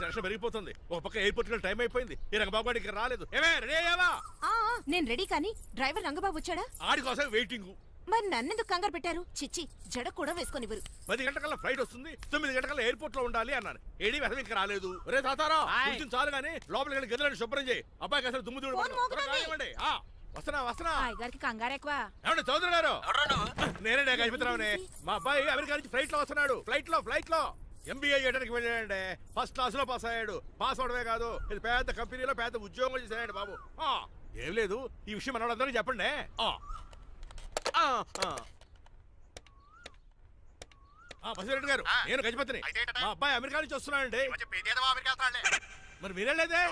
Tension పెరిగిపోతుంది. ఒక పక్క ఎయిర్పోర్ట్ కి టైం అయిపోయింది. ఈ రంగబాబు గారికి రాలేదు. ఏమే రెడీ అయ్యావా? నేను రెడీ కానీ డ్రైవర్ రంగబాబు వచ్చాడా? ఆడి కోసం వెయిటింగ్. మరి నన్నెందుకు కంగారు పెట్టారు? చిచ్చి జడ కూడా వేసుకొనివ్వరు. 10 గంటకల్లా ఫ్లైట్ వస్తుంది, 9 గంటకల్లా ఎయిర్పోర్ట్ లో ఉండాలి అన్నాను. ఏడి వెధవ ఇంకా రాలేదు. రే తాతారా కూర్చుని చాలు గానీ లోపలికి వెళ్ళి గదిలో శుభ్రం చేయి. అబ్బాయికి అసలు దుమ్ము దూడు వస్తున్నా. గారికి కంగారు ఎక్కువ. ఏమండి చౌదరి గారు? నేనే గజపతిరావునే. మా అబ్బాయి అమెరికా నుంచి ఫ్లైట్ లో వస్తున్నాడు. ఫ్లైట్ లో MBA చేయడానికి వెళ్ళాడండి. ఫస్ట్ క్లాస్ లో పాస్ అయ్యాడు. పాస్ అవడమే కాదు, ఇది పెద్ద కంపెనీలో పెద్ద ఉద్యోగం చేశాడు బాబు. ఏం లేదు, ఈ విషయం మనోళ్ళందరికీ చెప్పండి. బసిరెడ్డి గారు, నేను గజపతిని. మా అబ్బాయి అమెరికా నుంచి వస్తున్నాడండి. మరి మీరేలేదే?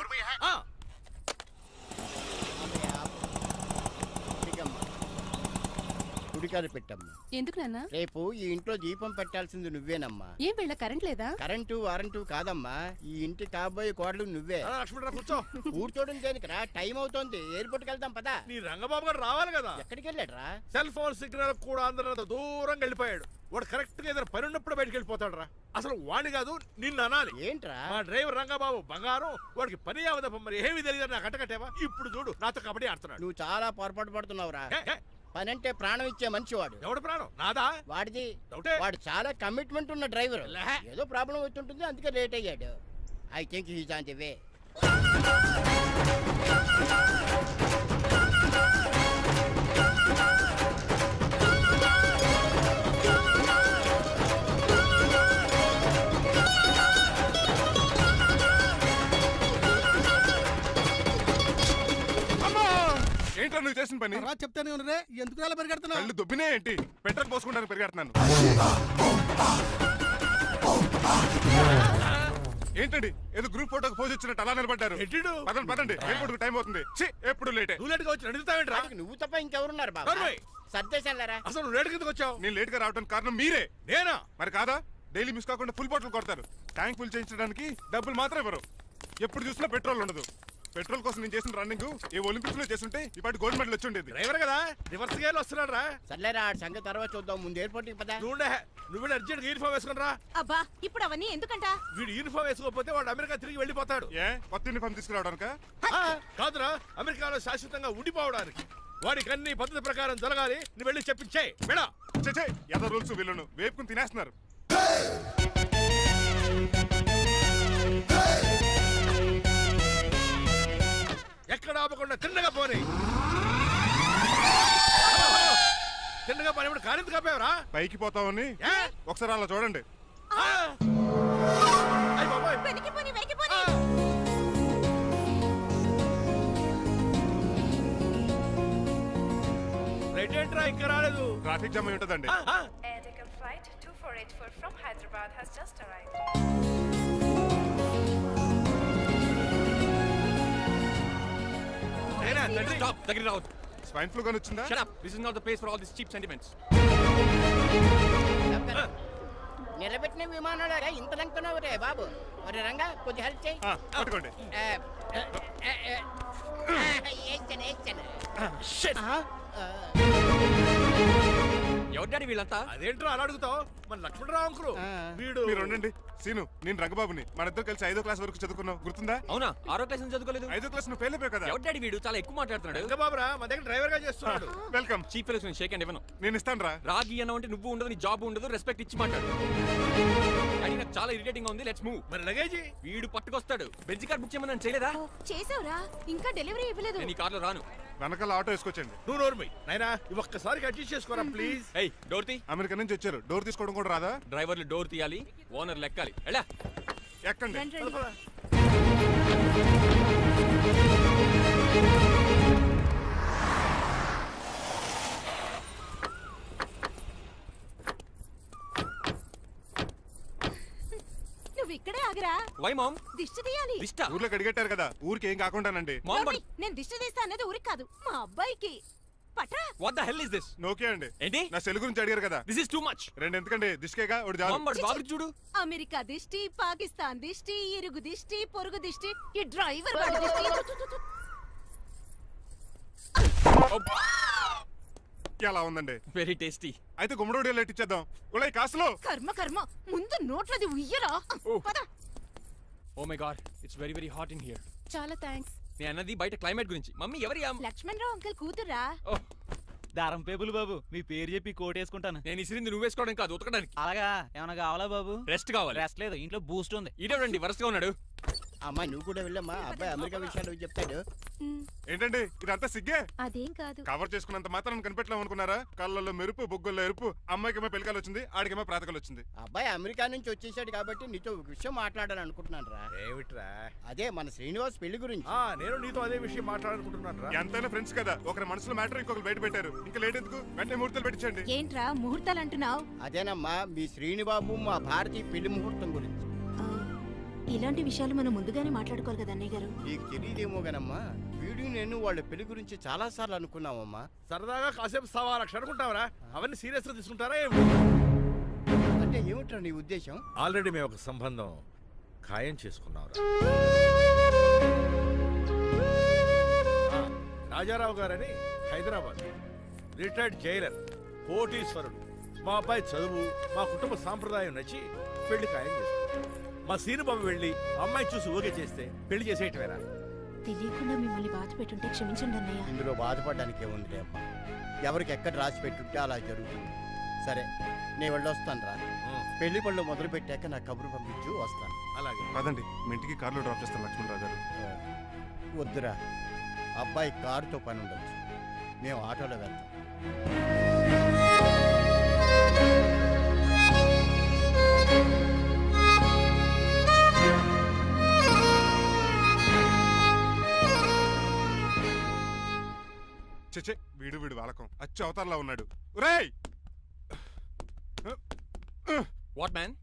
గుడికాడ పెట్టమ్మా. ఎందుకు నాన్న? రేపు ఈ ఇంట్లో దీపం పెట్టాల్సింది నువ్వేనమ్మా. ఏం వీళ్ళ కరెంట్ లేదా? కరెంటు వారంటూ కాదమ్మా, ఈ ఇంటి కాబోయే కోడలు నువ్వే. లక్ష్మణరావు కూర్చో. కూర్చోడం దేనికిరా, టైం అవుతోంది. ఎయిర్పోర్ట్ కి వెళ్దాం పదా. నీ రంగబాబు గారు రావాలి కదా. ఎక్కడికి వెళ్ళాడురా? సెల్ ఫోన్ సిగ్నల్ కూడా అందరంత దూరంగా వెళ్ళిపోయాడు. వాడు కరెక్ట్ గా ఏదైనా పని ఉన్నప్పుడు బయటకు వెళ్ళిపోతాడు రా. అసలు వాణి కాదు, నిన్ను అనాలి. ఏంట్రా? మా డ్రైవర్ రంగబాబు బంగారం. వాడికి పని అవదప్ప, మరి ఏమి తెలియదు. నాకు కట్టకట్టేవా? ఇప్పుడు చూడు, నాతో కబడ్డీ ఆడుతున్నాడు. నువ్వు చాలా పొరపాటు పడుతున్నావురా. పని అంటే ప్రాణం ఇచ్చే మనిషి వాడు. ఎవడు ప్రాణం? నాదా? వాడిది. వాడు చాలా కమిట్మెంట్ ఉన్న డ్రైవర్. ఏదో ప్రాబ్లం వచ్చుంటుంది, అందుకే లేట్ అయ్యాడు. I think he's on the way. ఏంట్రా నువ్వు చేసిన పని? చెప్తానే ఉన్నరే, ఎందుకు అలా పరిగెడుతున్నావు? కళ్ళు దుబ్బినే ఏంటి? పెట్రోల్ పోసుకుంటాను పరిగెడుతున్నాను. ఏంటండి ఏదో గ్రూప్ ఫోటోకి పోజ్ ఇచ్చినట్టు అలా నిలబడ్డారు? పదండి, ఎయిర్పోర్ట్ టైం అవుతుంది. ఎప్పుడు లేటే. నువ్వు తప్ప ఇంకెవరున్నారు బాబా? సర్దేశాలరా. అసలు లేట్ కిందకి వచ్చావు. నేను లేట్ గా రావడానికి కారణం మీరే. నేనా? మరి కాదా? డైలీ మిస్ కాకుండా ఫుల్ బాటిల్ కొడతారు. ట్యాంక్ ఫుల్ చేయించడానికి డబ్బులు మాత్రం ఇవ్వరు. ఎప్పుడు చూసినా పెట్రోల్ ఉండదు. పెట్రోల్ కోసం నేను చేసిన రన్నింగ్ ఏ ఒలింపిక్స్ లో చేస్తుంటే ఇప్పటి గోల్డ్ మెడల్ వచ్చి ఉండేది. డ్రైవర్ కదా, రివర్స్ గేర్ వస్తున్నాడు రా. సర్లేరా, సంగతి తర్వాత చూద్దాం. ముందు ఎయిర్పోర్ట్ కి పదా. నువ్వు అర్జెంట్ యూనిఫామ్ వేసుకుని రా. అబ్బా, ఇప్పుడు అవన్నీ ఎందుకంట? వీడు యూనిఫామ్ వేసుకోకపోతే వాడు అమెరికా తిరిగి వెళ్ళిపోతాడు. ఏ కొత్త యూనిఫామ్ తీసుకురావడానిక? కాదురా, అమెరికాలో శాశ్వతంగా ఉండిపోవడానికి. వాడికి అన్ని పద్ధతి ప్రకారం జరగాలి. నువ్వు వెళ్ళి చెప్పించే మేడా. ఏదో రూల్స్ వీళ్ళను వేపుకుని తినేస్తున్నారు. ఎక్కడ ఆపకుండా తిన్నగా పోనీ. తిన్నగా పోనీ కారింత కాపేవరా? పైకి పోతావని ఒకసారి అలా చూడండి. ఇంకా రాలేదు. ట్రాఫిక్ జామ్ అయి ఉంటదండి. స్వైన్ ఫ్లూ గాని వచ్చిందా? Shut up. This is not the place for all these cheap sentiments. నిలబెట్టిన విమానాలు ఇంత లంకున్నావురే బాబు. మరి రంగా కొద్ది హెల్ప్ చేయి. పట్టుకోండి. ఎవరు డాడీ వీళ్ళంతా? అదేంట్రా అలా అడుగుతావు? మన లక్ష్మణరావు అంకులు వీడు. మీరు ఉండండి. సీను, నేను రంగబాబుని. మన ఇద్దరు కలిసి 5వ క్లాస్ వరకు చదువుకున్నాం, గుర్తుందా? అవునా? 6వ క్లాస్ నుంచి చదువుకోలేదు. 5వ క్లాస్ నువ్వు ఫెయిల్ అయిపోయావు కదా. ఎవరు డాడీ వీడు? చాలా ఎక్కువ మాట్లాడుతున్నాడు. రంగబాబురా, మన దగ్గర డ్రైవర్ గా చేస్తున్నాడు. వెల్కమ్. చీఫ్ ఫెలోస్ నేను షేక్ అండ్ ఇవ్వను. నేను ఇస్తాను రా. రాగి అన్న అంటే నువ్వు ఉండదు, నీ జాబ్ ఉండదు, రెస్పెక్ట్ ఇచ్చి మాట్లాడు. డాడీ నాకు చాలా ఇరిటేటింగ్ గా ఉంది. Let's move. మరి లగేజ్ వీడు పట్టుకొస్తాడు. బెంజ్ కార్ బుక్ చేయమని చేయలేదా? చేసావురా, ఇంకా డెలివరీ ఇవ్వలేదు. నేను ఈ కార్లో రాను. వెనకాల ఆటో వేసుకొచ్చండి. నువ్వు నోర్మై నాయనా, ఒక్కసారి అడ్జస్ట్ చేసుకోరా ప్లీజ్. ఏయ్, డోర్ తీ. అమెరికా నుంచి వచ్చారు, డోర్ తీసుకోవడం కూడా రాదా? డ్రైవర్లు డోర్ తీయాలి, ఓనర్ లెక్కాలి. ఎలా ఎక్కండి. నువ్వు ఇక్కడే ఆగరా. Why ma'am? దిష్టి తీయాలి. దిష్ట? ఊర్లో కడిగట్టారు కదా, ఊరికి ఏం కాకుండానండి. నేను దిష్టి తీస్తా అనేది ఊరికి కాదు, మా అబ్బాయికి. పట్రా. What the hell is this? నోకే అండి. ఏంటి? నా సెల్ గురించి అడిగారు కదా. This is too much. రెండు ఎందుకండి, దిష్కేగా ఒకటి చాలు. బాబు చూడు. అమెరికా దిష్టి, పాకిస్తాన్ దిష్టి, ఇరుగు దిష్టి, పొరుగు దిష్టి, ఈ డ్రైవర్ వాడి దిష్టి. ఎలా ఉందండి? Very tasty. అయితే గుమ్మడి లైట్ ఇచ్చేద్దాం. ఉలై కాసులో. కర్మ కర్మ, ముందు నోట్లది ఉయ్యరా. Oh my god it's very very hot in here. చాలా థ్యాంక్స్. నేను అన్నది బయట క్లైమేట్ గురించి. మమ్మీ ఎవరి లక్ష్మణ్ రావు అంకుల్ కూతురా? ఓహ్, దారం పేపులు బాబు, మీ పేరు చెప్పి కోటేసుకుంటాను. నేను ఇసిరింది నువ్వు వేసుకోవడం కాదు, ఉతకడానికి. అలాగా ఏమైనా కావాలా బాబు? రెస్ట్ కావాలి. రెస్ట్ లేదు, ఇంట్లో బూస్ట్ ఉంది. ఈడేవండి వరుసగా ఉన్నాడు. అమ్మా నువ్వు కూడా వెళ్ళమ్మా, అబ్బాయి అమెరికా విషయాలు చెప్తాడు. ఏంటండి ఇదంతా సిగ్గే? అదేం కాదు. కవర్ చేసుకున్నంత మాత్రం కనిపెట్టలేం అనుకున్నారా? కళ్ళల్లో మెరుపు, బొగ్గుల్లో ఎరుపు. అమ్మాయికేమో పెళ్ళికాలు వచ్చింది, ఆడికేమో ప్రాతకాలు వచ్చింది. అబ్బాయి అమెరికా నుంచి వచ్చేసాడు కాబట్టి నీతో ఒక విషయం మాట్లాడాలని అనుకుంటున్నాను రా. ఏమిట్రా? అదే మన శ్రీనివాస్ పెళ్లి గురించి. నేను నీతో అదే విషయం మాట్లాడుకుంటున్నాను రా. ఎంతైనా ఫ్రెండ్స్ కదా, ఒకరి మనసులో మ్యాటర్ ఇంకొకరు బయట పెట్టారు. ఇంకా లేట్ ఎందుకు, వెంటనే ముహూర్తాలు పెట్టించండి. ఏంట్రా ముహూర్తాలు అంటున్నావు? అదేనమ్మా మీ శ్రీనిబాబు మా భారతి పెళ్లి ముహూర్తం గురించి. ఇలాంటి విషయాలు మనం ముందుగానే మాట్లాడుకోవాలి కదా అన్నయ్య గారు. నీకు తెలియదేమో గనమ్మా, వీడు నేను వాళ్ళ పెళ్లి గురించి చాలా సార్లు అనుకున్నామమ్మా. సరదాగా కాసేపు సవా లక్ష అనుకుంటావరా? అవన్నీ సీరియస్ గా తీసుకుంటారా ఏమి? అంటే ఏమిట్రా నీ ఉద్దేశం? ఆల్రెడీ మేము ఒక సంబంధం ఖాయం చేసుకున్నాం. రాజారావు గారని హైదరాబాద్ రిటైర్డ్ జైలర్, కోటీశ్వరుడు. మా అబ్బాయి చదువు, మా కుటుంబ సాంప్రదాయం నచ్చి పెళ్లి ఖాయం చేసుకున్నాం. మా సీనుబాబు వెళ్ళి అమ్మాయి చూసి ఓకే చేస్తే పెళ్లి చేసేయటమేనా? తెలియకుండా మిమ్మల్ని బాధ పెట్టుంటే క్షమించండి అన్నయ్య. ఇందులో బాధపడడానికి ఏముంది అమ్మా, ఎవరికి ఎక్కడ రాసి పెట్టుంటే అలా జరుగుతుంది. సరే నేను వెళ్ళొస్తాను రా. పెళ్లి పళ్ళు మొదలు పెట్టాక నా కబురు పంపించు, వస్తాను. అలాగే. పదండి, మీ ఇంటికి కార్లో డ్రాప్ చేస్తాను లక్ష్మణరావు గారు. వద్దురా, అబ్బాయి కారుతో పని ఉండొచ్చు, మేము ఆటోలో వెళ్తాం. చెచ్చే, వీడు వాలకం అచ్చు అవతారంలా ఉన్నాడు. ఒరేయ్, వాట్ మ్యాన్?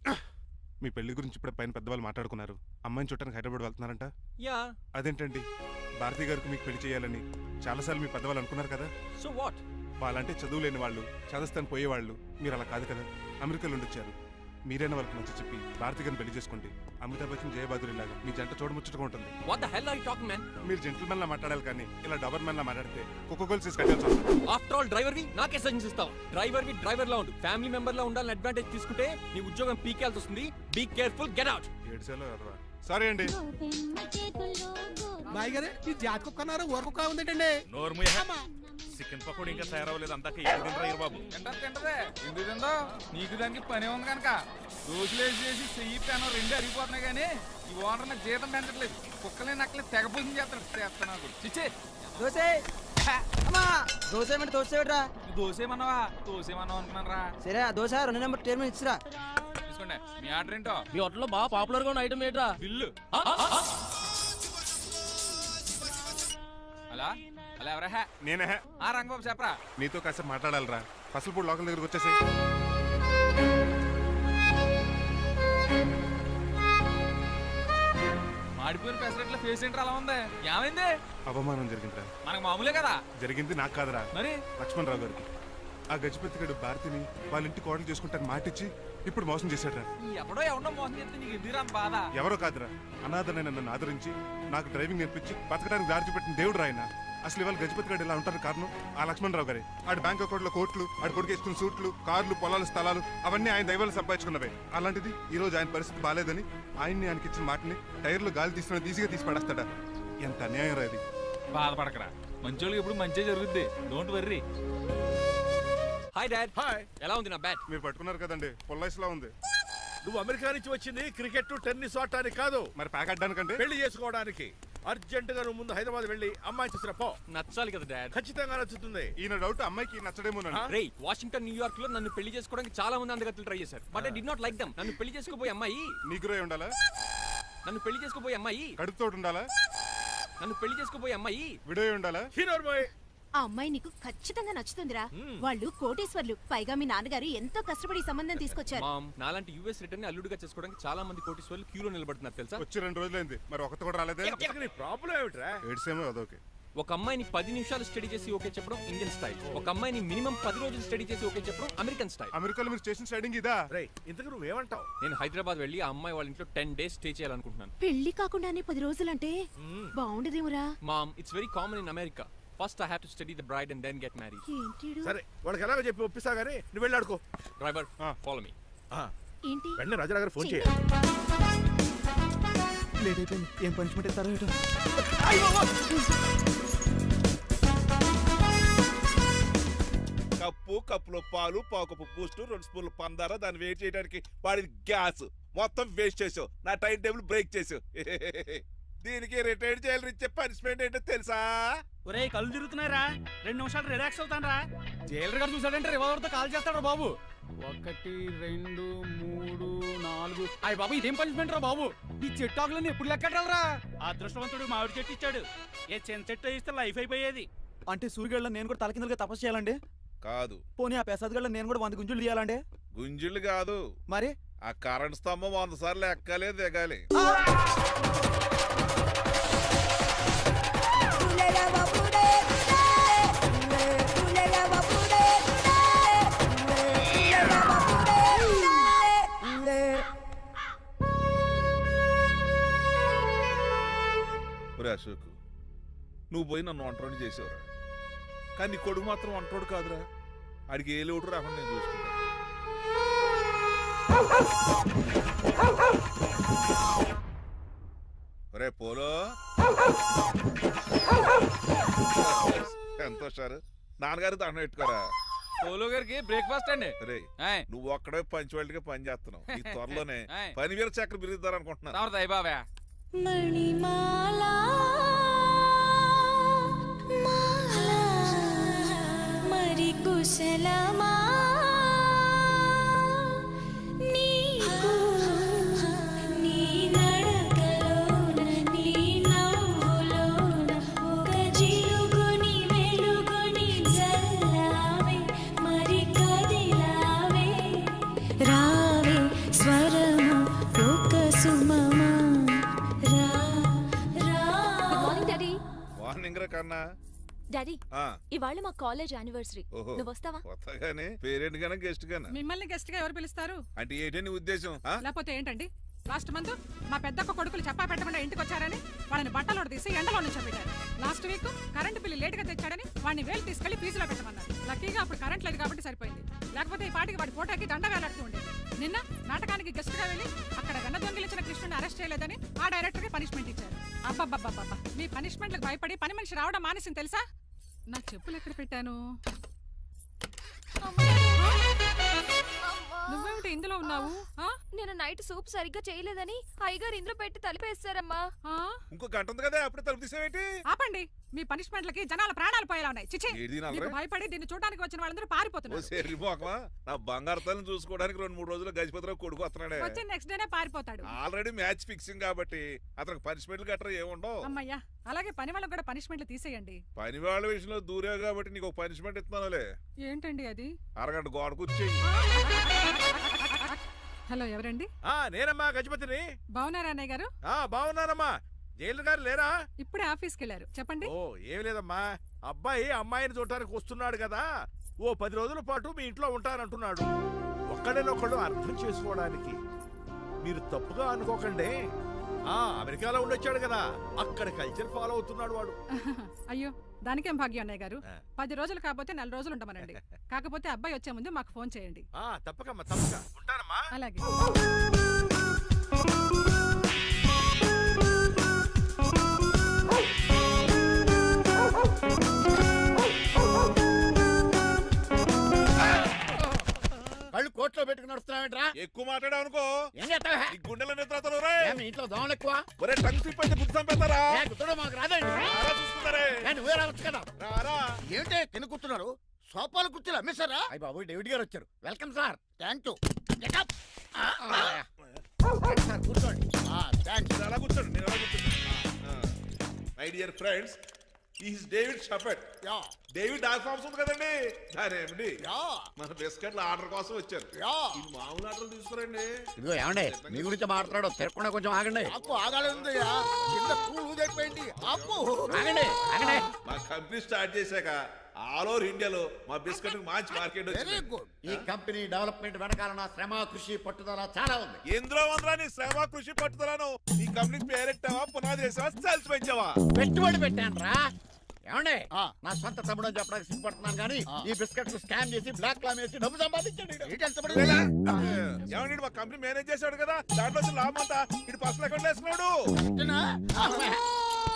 మీ పెళ్లి గురించి ఇప్పుడు పైన పెద్దవాళ్ళు మాట్లాడుకున్నారు. అమ్మాయిని చుట్టానికి హైదరాబాద్ వెళ్తున్నారంట. యా. అదేంటండి, భారతి గారికి మీకు పెళ్లి చేయాలని చాలాసార్లు మీ పెద్దవాళ్ళు అనుకున్నారు కదా. So what? వాళ్ళంటే చదువు లేని వాళ్ళు, చదస్తాను పోయేవాళ్ళు. మీరు అలా కాదు కదా, అమెరికాలో ఉండొచ్చారు. మీరైనా వాళ్ళకి మంచి చెప్పి భారతి గారిని పెళ్లి చేసుకోండి. అమితాబ్ బచ్చన్, జయబాదురి లాగా మీ జంట చూడముచ్చటగా ఉంటుంది. What the hell are you talking man? మీరు జెంటిల్మెన్ లా మాట్లాడాలి కానీ ఇలా డబర్ మెన్ లా మాట్లాడితే కుక్క గోల్స్ తీసి కట్టాల్సి వస్తుంది. ఆఫ్టర్ ఆల్ డ్రైవర్ వి నాకే సజెషన్ ఇస్తావు? డ్రైవర్ లా ఉండు, ఫ్యామిలీ మెంబర్ లా ఉండాలని అడ్వాంటేజ్ తీసుకుంటే నీ ఉద్యోగం పీకేల్సి వస్తుంది. Be careful, get out. Sorry అండి. బాయ్ గారే ఈ జాతి కుక్క అన్నారు, ఊర కుక్క ఉందేటండి. చికెన్ పకోడీ ఇంకా తయారవ్వలేదు, అందాక ఏం తినరా బాబు? తింటదే ఎందుకు తిందో? నీకు దానికి పని ఉంది కనుక రోజులేసి చేసి చెయ్యి పెనం రెండు అరిగిపోతున్నాయి కానీ ఈ ఓనర్ నాకు జీతం పెంచట్లేదు. కుక్కలే నక్కలే తెగ పూజం చేస్తాడు. నాకు చిచ్చే దోసేమన్నావా? దోసేమన్నావు అనుకున్నాను రా. సరే ఆ దోశ 2 నెంబర్ టేబుల్ ఇచ్చిరా. తీసుకోండి. మీ ఆర్డర్ ఏంటో? మీ హోటల్లో బాగా పాపులర్ గా ఉన్న ఐటమ్ ఏంట్రా? బిల్లు. అలా అలా ఎవరా? నేనే. ఆ రంగబాబు చెప్పరా. నీతో కాసేపు మాట్లాడాలిరా. పసలపూడి లోకల్ దగ్గరకు వచ్చేసి. మాడిపోయిన పెసరట్ల ఫేస్ ఏంటర్ అలా ఉంది? ఏమైంది? అవమానం జరిగిందిరా. మనకు మామూలే కదా. జరిగింది నాకు కాదురా, మరి లక్ష్మణరావు గారికి. ఆ గజపతి గడు భారతిని వాళ్ళ ఇంటి కోడలు చేసుకుంటాను మాటిచ్చి ఇప్పుడు మోసం చేశాడురా. ఎవడో ఎవడో మోసం చేస్తే నీకు ఎందుకు అంత బాధ? ఎవరో కాదురా, అనాథనైన నన్ను ఆదరించి నాకు డ్రైవింగ్ నేర్పించి బతకడానికి దారి చూపెట్టిన దేవుడు రాయన. అసలు ఇవాళ గజపతి గడు ఇలా ఉంటారు కారణం ఆ లక్ష్మణరావు గారే. ఆడి బ్యాంక్ అకౌంట్లో కోట్లు, ఆడి కొడుకు వేసుకున్న సూట్లు, కార్లు, పొలాలు, స్థలాలు అవన్నీ ఆయన దైవాలు సంపాదించుకున్నవే. అలాంటిది ఈ రోజు ఆయన పరిస్థితి బాగాలేదని ఆయనకి ఇచ్చిన మాటని టైర్లు గాలి తీసిన ఈజీగా తీసి పడేస్తాడా? ఎంత అన్యాయం రా ఇది. బాధపడకరా, మంచోళ్ళకి ఇప్పుడు మంచి జరుగుద్ది. Don't worry. Hi dad. Hi. ఎలా ఉంది నా బ్యాట్? మీరు పట్టుకున్నారు కదండి, పొల్లైస్లా ఉంది. నువ్వు అమెరికా నుంచి వచ్చింది క్రికెట్, టెన్నిస్ ఆడటానికి కాదు, మరి ప్యాక్ అడ్డానికంటే పెళ్లి చేసుకోవడానికి. అర్జెంట్ గా నువ్వు ముందు హైదరాబాద్ వెళ్ళి అమ్మాయి చూసిన పో. నచ్చాలి కదా డాడ్. ఖచ్చితంగా నచ్చుతుంది. ఈయన డౌట్ అమ్మాయికి నచ్చడేమోనండి. రే, వాషింగ్టన్, న్యూయార్క్ లో నన్ను పెళ్లి చేసుకోవడానికి చాలా మంది అందగత్తలు ట్రై చేశారు. But I did not like them. నన్ను పెళ్లి చేసుకోబోయే అమ్మాయి నీగురై ఉండాలా? నన్ను పెళ్లి చేసుకోబోయే అమ్మాయి కడుపుతోటి ఉండాలా? నన్ను పెళ్లి చేసుకోబోయే అమ్మాయి విడోయి ఉండాలా? హీరోర్ బాయ్. ఆ అమ్మాయి నీకు ఖచ్చితంగా నచ్చుతుందిరా. వాళ్ళు కోటేశ్వర్లు, పైగా మీ నాన్నగారు ఎంతో కష్టపడి ఈ సంబంధం తీసుకొచ్చారు. మామ్, నాలాంటి యూఎస్ రిటర్న్ అల్లుడిగా చేసుకోవడానికి చాలా మంది కోటీశ్వర్లు క్యూలో నిలబడుతున్నారు తెలుసా? వచ్చి 2 రోజులైంది, మరి ఒకటి కూడా రాలేదే. నీ ప్రాబ్లం ఏమిట్రా? ఏడ్సేమో అదొకే. ఒక అమ్మాయిని 10 నిమిషాలు స్టడీ చేసి ఓకే చెప్పడం ఇండియన్ స్టైల్. ఒక అమ్మాయిని మినిమం 10 రోజులు స్టడీ చేసి ఓకే చెప్పడం అమెరికన్ స్టైల్. అమెరికాలో మీరు చేసిన స్టైడింగ్ ఇదా? రే, ఇంతకు నువ్వేమంటావు? నేను హైదరాబాద్ వెళ్ళి ఆ అమ్మాయి వాళ్ళ ఇంట్లో 10 days స్టే చేయాలనుకుంటున్నాను. పెళ్లి కాకుండానే 10 రోజులంటే బాగుండదేమురా? Mom, it's very common in America. First I have to study the bride and then get married. ఏంటిడు? సరే, వాళ్ళకి ఎలాగో చెప్పి ఒప్పిస్తా గానీ నువ్వు వెళ్ళి ఆడుకో. Driver, follow me. ఏంటి? వెంటనే రాజారావు గారు ఫోన్ చేయాలి. లేట్ అయిపోయింది. ఏం పనిష్మెంట్ ఇస్తారో ఏటో. కప్పులో పాలు పావుకప్పు బూస్ట్ 2 స్పూన్లు పందార దాన్ని వెయిట్ చేయడానికి వాడిది గ్యాస్ మొత్తం వేస్ట్ చేసావు. నా టైం టేబుల్ బ్రేక్ చేసావు. దీనికి రిటైర్డ్ జైలు ఇచ్చే పనిష్మెంట్ ఏంటో తెలుసా? ఒరే కళ్ళు తిరుగుతున్నారా, 2 నిమిషాలు రిలాక్స్ అవుతాను రా. జైలర్ గారు చూసాడంటే రివాల్వర్ తో కాల్ చేస్తాడు బాబు. 1 2 3 4 అయ్య బాబు, ఇదేం పనిష్మెంట్ రా బాబు. ఈ చెట్టు ఆకులన్నీ ఎప్పుడు లెక్కట్టాలరా? అదృష్టవంతుడు మామిడి చెట్టు ఇచ్చాడు. ఏ చిన్న చెట్టు ఇస్తే లైఫ్ అయిపోయేది. అంటే సూర్యుగళ్ళ నేను కూడా తలకిందులుగా తపస్సు చేయాలండి? కాదు. పోనీ ఆ పెసాద్ నేను కూడా 100 గుంజులు తీయాలండి? గుంజులు కాదు, మరి ఆ కరెంట్ స్తంభం 100 సార్లు ఎక్కాలి దిగాలి. ఒరే అశోక్, నువ్వు పోయి నన్ను ఒంటరిని చేసేవరా, కానీ నీ కొడుకు మాత్రం ఒంటోడు కాదురా. ఆడికి ఏ లోటు రాకుండా నేను చూసుకుంటాను. ఒరే పోలో, ఎంత హుషారు. నాన్నగారు దండం పెట్టుకోరా. పోలో గారికి బ్రేక్ఫాస్ట్ అండి. రే, ఆయ్. నువ్వు ఒక్కడే పంచువాళ్ళకి పని చేస్తున్నావు. ఈ త్వరలోనే ఆయ్. 10,000 చక్రం బిరుద్దారు అనుకుంటున్నాను. రావడతాయి బాబా. మణిమాలా మరి కుశలమా నీకు నీ నడకలోన నీ నవ్వులోన ఒక జిలుగుని వెలుగుని జల్లావే మరి కదిలావే రావే స్వరము ఒక సుమమా మార్నింగ్ రా కన్నా. డాడీ, ఆ, ఇవాళ మా కాలేజ్ యానివర్సరీ. ఓహో. నువ్వు వస్తావా? కొత్తగానే పేరెంట్ గానే గెస్ట్ గానా? మిమ్మల్ని గెస్ట్ గా ఎవరు పిలుస్తారు? అంటే ఏంటి నీ ఉద్దేశం? ఆ? లేకపోతే ఏంటండి? లాస్ట్ మంత్ మా పెద్దక్క కొడుకులు చెప్పా పెట్టకుండా ఇంటికి వచ్చారని వాళ్ళని బట్టలోడు తీసి ఎండలో నుంచోబెట్టారు. Last week current bill late గా తెచ్చాడని వాడిని వేలు తీసుకెళ్లి ఫీజులో పెట్టమన్నారు. లక్కీగా అప్పుడు కరెంట్ లేదు కాబట్టి సరిపోయింది. లేకపోతే ఈ పాటికి వాడి ఫోటోకి దండ వేలాడుతూ ఉండేది. నిన్న నాటకానికి గెస్ట్ గా వెళ్ళి అక్కడ వెన్న దొంగిలించిన కృష్ణుని అరెస్ట్ చేయలేదని ఆ డైరెక్టర్ కి పనిష్మెంట్ ఇచ్చారు. అబ్బబ్బబ్బబ్బా, మీ పనిష్మెంట్లకు భయపడి పని మనిషి రావడం మానేసింది తెలుసా? నా చెప్పులు ఎక్కడ పెట్టాను? నువ్వేమిటి ఇందులో ఉన్నావు? నేను నైట్ సూప్ సరిగ్గా చేయలేదని అయ్యగారు ఇందులో పెట్టి తలిపేస్తారమ్మా. ఇంకో గంట ఉంది కదా, అప్పుడే తలుపు తీసేవేంటి? ఆపండి, మీ పనిష్మెంట్లకి జనాల ప్రాణాలు పోయేలా ఉన్నాయి. చిచి, ఏది నా మీకు రే? భయపడి దీన్ని చూడడానికి వచ్చిన వాళ్ళందరూ ఓ పారిపోతున్నారు. సెర్రి మోకమా, నా బంగారు తల్లిని చూసుకోవడానికి 2-3 రోజులు గజపతిరావు కొడుకు వస్తున్నాడే. వచ్చి నెక్స్ట్ డేనే పారిపోతాడు. ఆల్రెడీ మ్యాచ్ ఫిక్సింగ్ కాబట్టి అతనికి పనిష్మెంట్లు గట్రా ఏముండవు. అమ్మయ్యా, అలాగే పని వాళ్ళకి కూడా పనిష్మెంట్లు తీసేయండి. పని వాళ్ళ విషయంలో దూరావు కాబట్టి నీకు ఒక పనిష్మెంట్ ఇస్తున్నానులే. ఏంటండి అది? అరగంట గోడ కూర్చేయి. హలో, ఎవరండి? నేనమ్మా గజపతిని. బాగున్నారా అన్నయ్య గారు? బాగున్నానమ్మా. జైలు గారు లేరా? ఇప్పుడే ఆఫీస్కి వెళ్ళారు. చెప్పండి. ఓ ఏం లేదమ్మా, అబ్బాయి అమ్మాయిని చూడటానికి వస్తున్నాడు కదా, ఓ 10 రోజుల పాటు మీ ఇంట్లో ఉంటానంటున్నాడు. ఒక్కడేనొక్కడు అర్థం చేసుకోవడానికి మీరు తప్పుగా అనుకోకండి. అమెరికాలో ఉండొచ్చాడు కదా, అక్కడ కల్చర్ ఫాలో అవుతున్నాడు వాడు. అయ్యో, దానికేం భాగ్యం అన్నయ్య గారు. ఆ. 10 రోజులు కాకపోతే 4 రోజులు ఉండమనండి. కాకపోతే అబ్బాయి వచ్చే ముందు మాకు ఫోన్ చేయండి. తప్పకమ్మా, తప్పక ఉంటానమ్మా. అలాగే. కళ్ళు కోట్లో పెట్టుకుని నడుస్తున్నావేంట్రా? ఎక్కువ మాట్లాడావు అనుకో ఏం చేస్తావా? నీ గుండెల నిద్రతలు రే. మీ ఇంట్లో దోమలు ఎక్కువ? ఒరే టంగ్ స్లిప్ అయితే గుర్తు చంపేస్తారా? గుర్తుడం మాకు రాదండి. రారా చూసుకుంటారే. నువ్వే రావచ్చు కదా. రారా. ఏంటే కింద కూర్చున్నారు? సోఫాలు కుర్చీలు అమ్మేశారా? అయ్యి బాబు, డేవిడ్ గారు వచ్చారు. Welcome sir. Thank you. Sir కూర్చోండి. థ్యాంక్స్. మీరు అలా కూర్చోండి, నేను అలా కూర్చోండి. My dear friends, is David షఫెట్. యా డేవిడ్ డాగ్ ఫార్మ్స్ ఉంది కదండి, దాని ఏమిటి యా మన బిస్కెట్ల ఆర్డర్ కోసం వచ్చారు. యా ఇది మామూలు ఆర్డర్ తీసుకురండి. ఇదిగో ఏమండి, మీ గురించి మాట్లాడు. తిరగకుండా కొంచెం ఆగండి. ఆపు, ఆగాలి. కింద కూల్ ఊదైపోయింది. ఆపు, ఆగండి, ఆగండి. మా కంపెనీ స్టార్ట్ చేశాక ఆల్ ఓవర్ ఇండియాలో మా బిస్కెట్ మంచి మార్కెట్ వెరీ వచ్చింది. గుడ్. ఈ కంపెనీ డెవలప్మెంట్ వెనకాల నా శ్రమ, కృషి, పట్టుదల చాలా ఉంది. ఎందులో ఉందిరా నీ శ్రమ, కృషి, పట్టుదలను? ఈ కంపెనీకి పేరెట్టావా, పునాది వేసావా, సెల్స్ పెంచావా? పెట్టుబడి పెట్టాను రా. ఏమండే నా సొంత తమ్ముడు అని చెప్పడానికి సిగ్గుపడుతున్నాను కానీ ఈ బిస్కెట్లు స్కాన్ చేసి బ్లాక్ లామ్ వేసి డబ్బు సంపాదించాడు ఏమండి మా కంపెనీ మేనేజ్ చేశాడు కదా దాంట్లో లాభం అంతా ఇటు పర్సనల్ అకౌంట్ వేసుకున్నాడు.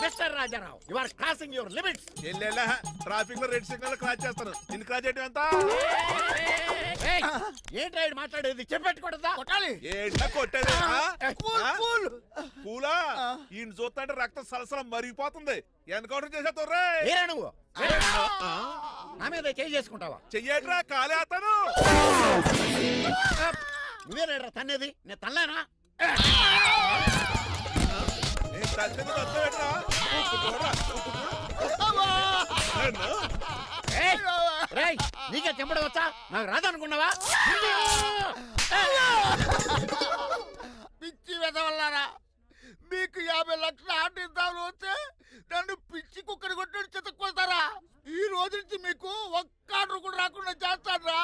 Mister Rajarao you are crossing your limits. చెల్లెలా ట్రాఫిక్ లో రెడ్ సిగ్నల్ క్రాస్ చేస్తాను నిన్ను క్రాస్ చేయడం ఎంత? ఏంటి రైడ్ మాట్లాడేది చెప్పెట్టుకూడదా? కొట్టాలి. ఏంటా కొట్టేది? పూలా ఈయన చూస్తుంటే రక్తం సలసలం మరిగిపోతుంది. ఎన్కౌంటర్ చేసేతో ఏరా నువ్వు నా మీద చేయి చేసుకుంటావా? చెయ్యట్రా కాలే అతను. నువ్వే రైడరా తన్నేది, నేను తనలేనా? నీకే చెంపడం వచ్చా? నాకు రాదనుకున్నావా? పిచ్చి వెదవల్లారా, మీకు 50 లక్షలు ఆటిద్దామని వస్తే నన్ను పిచ్చి కుక్కడి కొట్టి చెతక్కుపోతారా? ఈ రోజు నుంచి మీకు ఒక్క ఆర్డర్ కూడా రాకుండా చేస్తారా?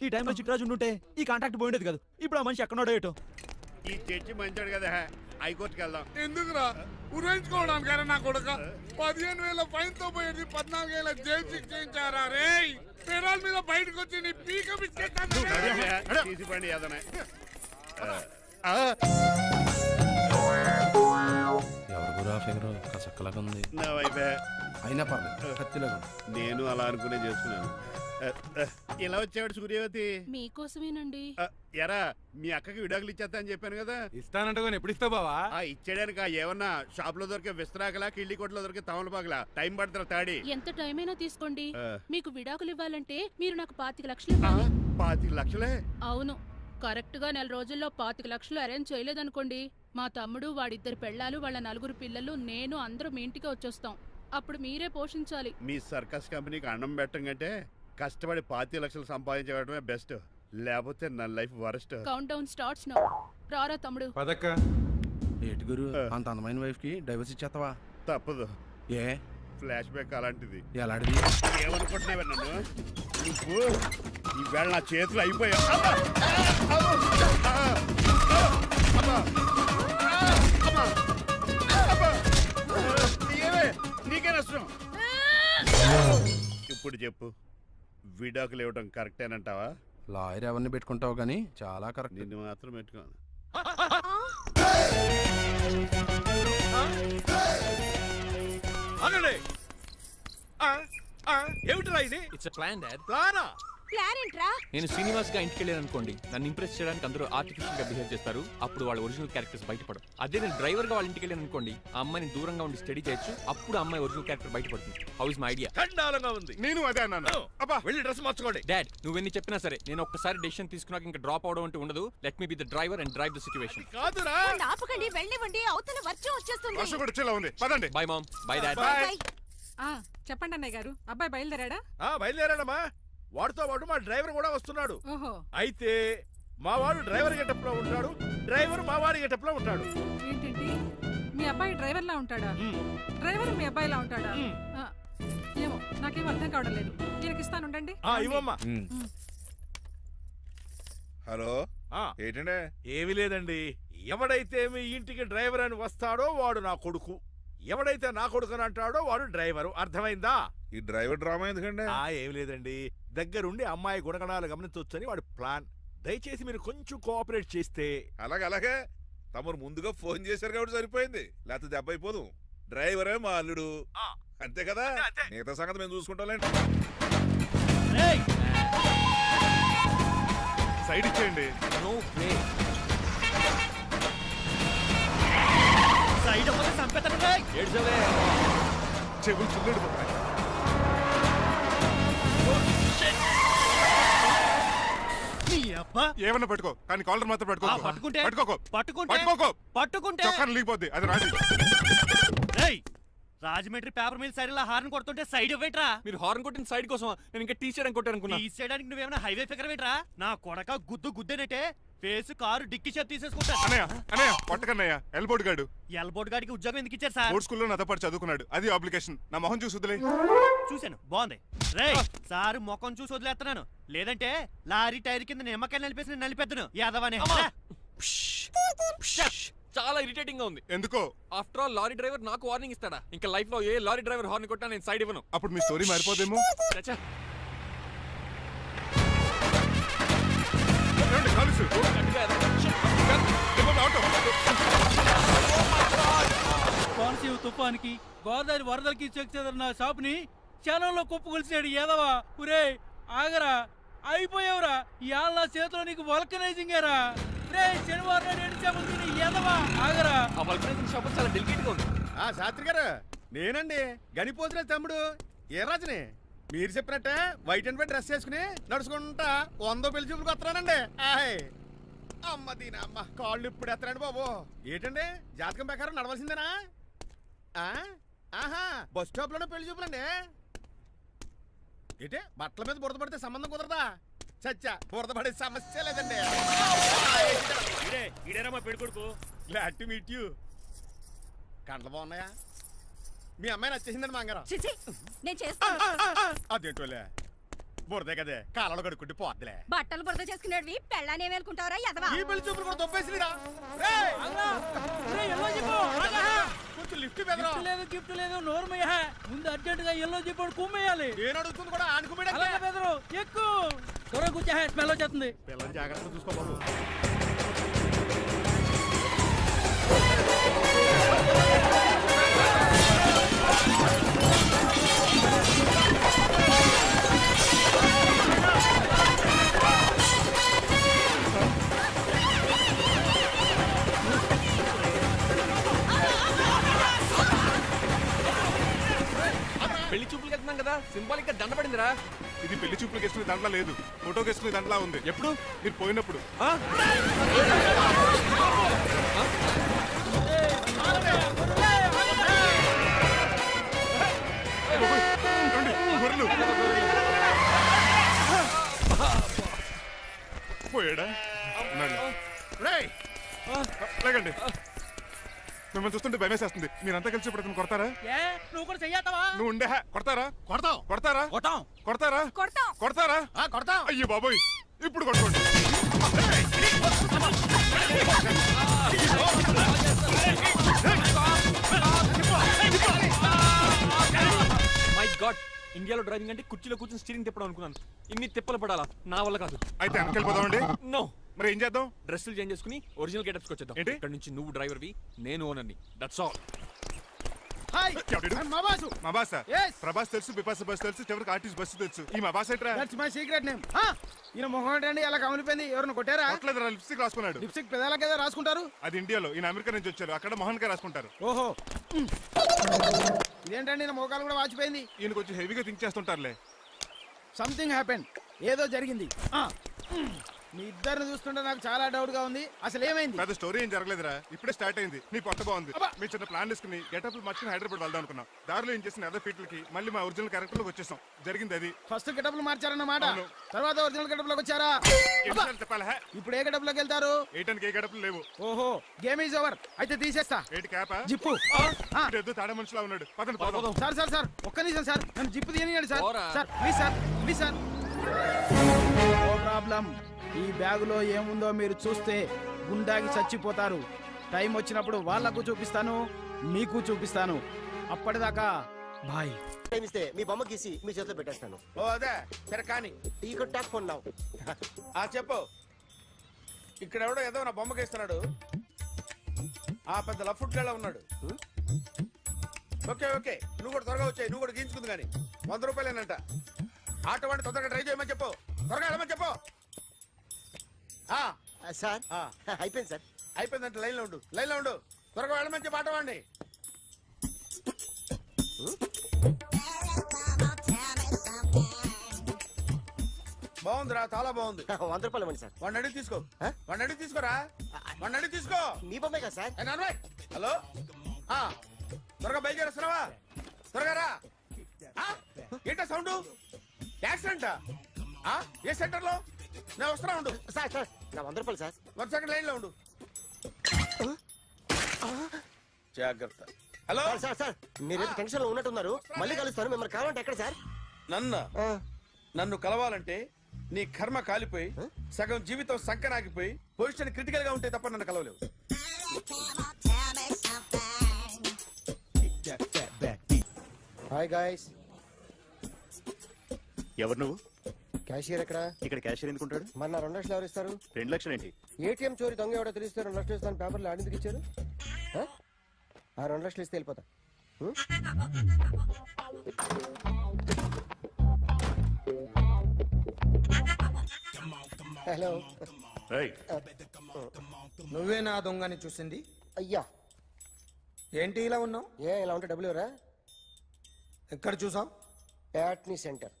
ఈ టైంలో చిట్రాజు ఉంటే ఈ కాంటాక్ట్ పోయిండేది కదా. ఇప్పుడు ఆ మనిషి ఎక్కడో ఏటో. ఈ చర్చి మంచాడు కదా, హైకోర్టుకి వెళ్దాం. ఎందుకురా ఉరేంచుకోవడానికారా నా కొడుక? 15,000 ఫైన్ తో పోయేది 14,000 జైలు శిక్ష చేయించారా రే? పెరాల మీద బయటకు వచ్చి నీ పీక తీసిపండి ఏదైనా. నా వైపే అయినా పర్లేదు కత్తిలాగా నేను అలా అనుకునే చేస్తున్నాను. ఇలా వచ్చాడు సూర్యవతి. మీకోసమేనండి. ఎరా మీ అక్కకి విడాకులు ఇచ్చేస్తా అని చెప్పాను కదా. ఇస్తానంటే ఎప్పుడు ఇస్తావు బావా? ఇచ్చేయడానికి ఏమన్నా షాప్ లో దొరికే విస్తరాకలా కిళ్ళి కొట్లో దొరికే తమలపాకలా టైం పడుతున్నా తాడి. ఎంత టైం అయినా తీసుకోండి. ఆ. మీకు విడాకులు ఇవ్వాలంటే మీరు నాకు 25 లక్షలు ఇవ్వాలి. 25 లక్షలే? అవును, కరెక్ట్ గా 4 రోజుల్లో 25 లక్షలు అరేంజ్ చేయలేదనుకోండి, మా తమ్ముడు, వాడిద్దరు పెళ్ళాలు, వాళ్ళ 4 పిల్లలు, నేను అందరూ మీ ఇంటికి వచ్చేస్తాం. అప్పుడు మీరే పోషించాలి. మీ సర్కస్ కంపెనీకి అన్నం పెట్టం కంటే కష్టపడి 25 లక్షలు సంపాదించడమే బెస్ట్. లేకపోతే నా life worst. Count down starts now. రారా తమ్ముడు. పదక్క. ఏటి గురు అంత అందమైన వైఫ్ కి డైవర్స్ ఇచ్చేస్తావా? తప్పదు, ఏ ఫ్లాష్ బ్యాక్ అలాంటిది. ఎలాంటిది? ఏమనుకుంటున్నావా నన్ను? నువ్వు ఈవేళ నా చేతులు అయిపోయా. నీకే నష్టం. ఇప్పుడు చెప్పు, విడాకులు ఇవ్వడం కరెక్టేనంటావా? లాయర్ ఎవరిని పెట్టుకుంటావు కానీ చాలా కరెక్ట్. నిన్ను మాత్రం పెట్టుకోను. ఆగండి. ఏమిట్రా ఇది? It's plan dad. ప్లానా? ప్లాన్ ఏంట్రా? నేను శ్రీనివాస్ గా ఇంటికి వెళ్ళాను అనుకోండి, నన్ను ఇంప్రెస్ చేయడానికి అందరూ ఆర్టిఫిషియల్ గా బిహేవ్ చేస్తారు. అప్పుడు వాళ్ళ ఒరిజినల్ క్యారెక్టర్స్ బయటపడవు. అదే నేను డ్రైవర్ గా వాళ్ళ ఇంటికి వెళ్ళాను అనుకోండి, ఆ అమ్మాయిని దూరంగా ఉండి స్టడీ చేయొచ్చు. అప్పుడు అమ్మాయి ఒరిజినల్ క్యారెక్టర్ బయటపడుతుంది. How is my idea? ఖండాలంగా ఉంది. నేను అదే అన్నాను. అబ్బా వెళ్ళి డ్రెస్ మార్చుకోండి. డాడ్, నువ్వెన్ని చెప్పినా సరే నేను ఒక్కసారి డెసిషన్ తీసుకున్నాక ఇంకా డ్రాప్ అవడం అంటూ ఉండదు. Let me be the driver and drive the situation. కాదురా. ఆపకండి, వెళ్ళనివ్వండి. అవతల వర్షం వచ్చేస్తుంది. వర్షం కూడా వచ్చేలా ఉంది. పదండి. Bye mom. Bye dad. Bye. చెప్పండి అన్నయ్య గారు, అబ్బాయి బయలుదేరాడా? బయలుదేరాడమ్మా. వాడితో పాటు మా డ్రైవర్ కూడా వస్తున్నాడు. ఓహో, అయితే మా వాడు డ్రైవర్ గెటప్ లో ఉంటాడు, డ్రైవర్ మా వాడి గెటప్ లో ఉంటాడు. ఏంటండి మీ అబ్బాయి డ్రైవర్ లా ఉంటాడా? డ్రైవర్ మీ అబ్బాయిలా ఉంటాడా? ఆ, ఏమో నాకేం అర్థం కావడం లేదు. ఈయనకి ఇస్తానుండండి. ఇవ్వమ్మా. హలో, ఏంటంటే? ఏమీ లేదండి. ఎవడైతే మీ ఇంటికి డ్రైవర్ అని వస్తాడో వాడు నా కొడుకు, ఎవడైతే నా కొడుకు అని అంటాడో వాడు డ్రైవరు. అర్థమైందా? ఈ డ్రైవర్ డ్రామా ఎందుకంటే? ఏమి లేదండి, దగ్గరుండి అమ్మాయి గుణగణాలు గమనించొచ్చని వాడి ప్లాన్. దయచేసి మీరు కొంచెం కోఆపరేట్ చేస్తే. అలాగే తమరు ముందుగా ఫోన్ చేశారు కాబట్టి సరిపోయింది, లేకపోతే దెబ్బ అయిపోదు. డ్రైవరే మా అల్లుడు, అంతే కదా? మిగతా సంగతి మేము చూసుకుంటాంలేండి. సైడ్ ఇచ్చేయండి. No way. సైడ్ అవ్వదు, సంపెత్తనుగా. ఏడ్చవే. చెవులు చిల్లుడిపోతాయి. ఏమన్నా పట్టుకో, కానీ కాలర్ మాత్రం పట్టుకోకు. చొక్కాను లీగిపోద్ది, అది రాజీ. Rajahmundry paper mill side horn కొడుతుంటే సైడ్ ఇవ్వేట్రా? మీరు హార్న్ కొట్టిన సైడ్ కోసం నేను ఇంకా టీ చేయడానికి కొట్టారనుకున్నా. తీసేయడానికి నువ్వేమైనా హైవే ఫిగర్ వేట్రా? నా కొడక గుద్దేనట్టే ఫేస్ కారు డిక్కి షేప్ తీసేసుకుంటా. అన్నయ్య పట్టకన్నయ్య, ఎల్బోర్డ్ గాడు. ఎల్బోర్డ్ గాడికి ఉద్యోగం ఎందుకు ఇచ్చారు సార్? బోర్డ్ స్కూల్లో నాతో పాటు చదువుకున్నాడు, అది అప్లికేషన్. నా మొహం చూసి వదిలే. చూశాను, బాగుంది. రే సారు మొఖం చూసి వదిలేస్తున్నాను, లేదంటే లారీ టైర్ కింద నిమ్మకాయ నలిపేసి నలిపేద్దును యాదవనే. చాలా ఇరిటేటింగ్ గా ఉంది. ఎందుకో? ఆఫ్టర్ ఆల్ లారీ డ్రైవర్ నాకు వార్నింగ్ ఇస్తాడా? ఇంకా లైఫ్ లో ఏ లారీ డ్రైవర్ హార్న్ కొట్టా నేను సైడ్ ఇవ్వను. అప్పుడు మీ స్టోరీ మారిపోదేమో. చచ్చా. ఏమండి, కాలుసు? ఏమో, ఆటో. కోనసీమ తుఫానికి గోదావరి వరదలకి చెక్ చెదరిన షాపుని క్షణంలో కుప్పగొలిచాడు ఏదవా. ఒరే ఆగరా, అయిపోయావురా. ఇవాళ నా చేతిలో నీకు వల్కనైజింగ్ ఏరా. రే శనివారం నాడు ఎండు చేపలు తిని ఏదవా ఆగరా. ఆ వల్కనైజింగ్ షాప్ చాలా డెలికేట్ గా ఉంది. శాస్త్రి గారు, నేనండి గనిపోతున్న తమ్ముడు ఏ రాజుని. మీరు చెప్పినట్టే వైట్ అండ్ వైట్ డ్రెస్ వేసుకుని నడుచుకుంటా 100 పెళ్లి చూపులకు వస్తున్నానండి. అమ్మ దీని అమ్మ, కాళ్ళు ఇప్పుడు ఎత్తరండి బాబు. ఏంటండి జాతకం ప్రకారం నడవలసిందేనా? ఆహా, బస్ స్టాప్ లోనే పెళ్లి చూపులండి. ఏంటి బట్టల మీద బురద పడితే సంబంధం కుదరదా? చచ్చా, బురద పడే సమస్య లేదండి. ఇదేనా మా పెళ్లి కొడుకు? Glad to meet you. కండ్లు బాగున్నాయా? మీ అమ్మాయి నచ్చేసిందండి మాంగారం. నేను చేస్తాను. అదేంటోలే, బురదే కదే, కాలలో కడుక్కుంటే పోద్దులే. బట్టలు బురద చేసుకునేవి పెళ్ళాన్ని ఏమేలుకుంటావరా ఎదవా? ఈ పెళ్లి చూపులు కూడా దొబ్బేసిరా. కొంచెం లిఫ్ట్ పెద్దరా. లేదు గిఫ్ట్ లేదు, నోరుమయ్య. ముందు అర్జెంట్ గా ఎల్లో చెప్పాడు కుమ్మేయాలి. నేను అడుగుతుంది కూడా ఆనుకుమేడా. బెదరు ఎక్కువ త్వరగా కూర్చో, స్మెల్ వచ్చేస్తుంది. పిల్లలు జాగ్రత్తగా చూసుకో బాబు. పెళ్లి చూపులకి వెళ్తున్నాం కదా, సింబాలిక్ గా దండ పడిందిరా. ఇది పెళ్లి చూపులకు వేసుకునే దాంట్లో లేదు, ఫోటోకి వేసుకునే దాంట్లో ఉంది. ఎప్పుడు? మీరు పోయినప్పుడు. పోయాడా? లేకండి, మిమ్మల్ని చూస్తుంటే భయమేసేస్తుంది. మీరంతా కలిసి ఇప్పుడు అతను కొడతారా? నువ్వు కూడా చెయ్యతావా? నువ్వు ఉండే కొడతారా? కొడతాం కొడతారా? కొట్టాం. కొడతారా? కొడతాం. కొడతారా? కొడతాం. అయ్యో బాబోయ్, ఇప్పుడు కొట్టుకోండి. మై గాడ్, ఇండియాలో డ్రైవింగ్ అంటే కుర్చీలో కూర్చొని స్టీరింగ్ తిప్పడం అనుకున్నాను. ఇన్ని తిప్పలు పడాలా? నా వల్ల కాదు. అయితే వెనకెళ్ళిపోదామండి. నో. మరి ఏం చేద్దాం? డ్రెస్సులు చేంజ్ చేసుకుని ఒరిజినల్ గెటప్స్కి వచ్చేద్దాం. ఏంటి? ఇక్కడ నుంచి నువ్వు డ్రైవర్వి, నేను ఓనర్ని. That's all. హాయ్, మా బాసు. మా బాస Yes. ప్రభాస్ తెలుసు, బిపాస బస్ తెలుసు, చివరికి ఆర్టిస్ట్ బస్సు తెలుసు. ఈ మా బాస్ ఏంట్రా? That's my secret name. ఈయన మొహం ఏంటండి అలా కమిలిపోయింది? ఎవరిని కొట్టారా? కొట్టలేదురా, లిప్స్టిక్ రాసుకున్నాడు. లిప్స్టిక్ పెదాల కదా రాసుకుంటారు. అది ఇండియాలో, ఈయన అమెరికా నుంచి వచ్చారు. అక్కడ మోహన్ గారు రాసుకుంటారు. ఓహో, ఇదేంటండి నా మోకాలు కూడా వాచిపోయింది. ఈయన కొంచెం హెవీగా థింక్ చేస్తుంటారులే. సంథింగ్ హ్యాపెన్, ఏదో జరిగింది. మీ ఇద్దరిని చూస్తుంటే నాకు చాలా డౌట్ గా ఉంది. అసలు ఏమైంది? పెద్ద స్టోరీ ఏం జరగలేదురా, ఇప్పుడే స్టార్ట్ అయింది. నీ కొత్త బాగుంది. మీ చిన్న ప్లాన్ వేసుకుని గెటప్ మార్చుకుని హైదరాబాద్ వెళ్దాం అనుకున్నాం. దారిలో ఏం చేసిన అదర్ ఫీట్లకి మళ్ళీ మా ఒరిజినల్ క్యారెక్టర్ లోకి వచ్చేసాం. జరిగింది అది. ఫస్ట్ గెటప్లు మార్చారన్నమాట, అవును. తర్వాత ఒరిజినల్ గెటప్ లోకి వచ్చారా? ఎన్నిసార్లు చెప్పాలా? ఇప్పుడు ఏ గెటప్ లోకి వెళ్తారు? ఏటానికి ఏ గడపలు లేవు. ఓహో, గేమ్ ఈజ్ ఓవర్. అయితే తీసేస్తా ఏటి క్యాపా? జిప్పు. ఎద్దు తాడ మనుషులా ఉన్నాడు. పదండి పోదాం. సార్ సార్ సార్, ఒక్క నిమిషం సార్, నన్ను జిప్పు తీయనియండి సార్. పోరా. Sir please sir, please sir. No problem. ఈ బ్యాగులో ఏముందో మీరు చూస్తే గుండాకి చచ్చిపోతారు. టైం వచ్చినప్పుడు వాళ్ళకు చూపిస్తాను, మీకు చూపిస్తాను. అప్పటిదాకా బాయ్. ఇస్తే మీ బొమ్మ గీసి మీ చేతిలో పెట్టేస్తాను. ఓ అదే సరే కానీ ఈ కుడ్ టాక్ ఫోన్ నౌ. చెప్పు. ఇక్కడ ఎవడో ఏదో నా బొమ్మకి ఇస్తున్నాడు. పెద్ద లఫుట్ గేళ ఉన్నాడు. ఓకే ఓకే, నువ్వు కూడా త్వరగా వచ్చాయి. నువ్వు కూడా గీంచుకుంది కానీ 100 రూపాయలేనంట. ఆటో వాడిని తొందరగా ట్రై చేయమని చెప్పు. త్వరగా వెళ్ళమని చెప్పు. సార్ అయిపోయింది సార్. అయిపోయిందంటే లైన్లో ఉండు, లైన్లో ఉండు. త్వరగా వెళ్ళమని చెప్పు ఆటో వాడిని. బాగుందిరా, చాలా బాగుంది. 100 రూపాయలు ఇవ్వండి సార్. వాడిని అడిగి తీసుకో. వాడిని అడిగి తీసుకోరా. వాడిని అడిగి తీసుకో. మీ బొమ్మే కదా సార్. హలో, త్వరగా బయలుదేరేస్తున్నావా? త్వరగా రా. ఏంటా సౌండ్? యాక్సిడెంటా? ఏ సెంటర్ లో? నేను వస్తున్నా ఉండు. సార్ సార్ నా 100 రూపాయలు సార్. 1 సెకండ్ లైన్ లో ఉండు. జాగ్రత్త. హలో సార్ సార్ సార్, మీరేదో టెన్షన్ లో ఉన్నట్టున్నారు. మళ్ళీ కలుస్తాను. మిమ్మల్ని కావాలంటే ఎక్కడ సార్? నన్ను కలవాలంటే నీ కర్మ కాలిపోయి సగం జీవితం సంకనాగిపోయి పొజిషన్ క్రిటికల్ గా ఉంటే తప్ప నన్ను కలవలేవు. Hi guys. ఎవరు నువ్వు? క్యాషియర్ ఎక్కడ? ఇక్కడ క్యాషియర్ ఎందుకుంటాడు? మన 2 లక్షలు ఎవరు ఇస్తారు? 2 లక్షలు ఏంటి? ఏటీఎం చోరీ దొంగ ఎవడో తెలిస్తే 2 లక్షలు ఇస్తాను పేపర్లు ఆడిందుకు ఇచ్చారు. ఆ 2 లక్షలు ఇస్తే వెళ్ళిపోతా. హలో. నువ్వే నా దొంగని చూసింది? అయ్యా ఏంటి ఇలా ఉన్నావు? ఇలా ఉంటే డబ్బులు ఎవరా? ఎక్కడ చూసావు? ప్యాట్నీ సెంటర్.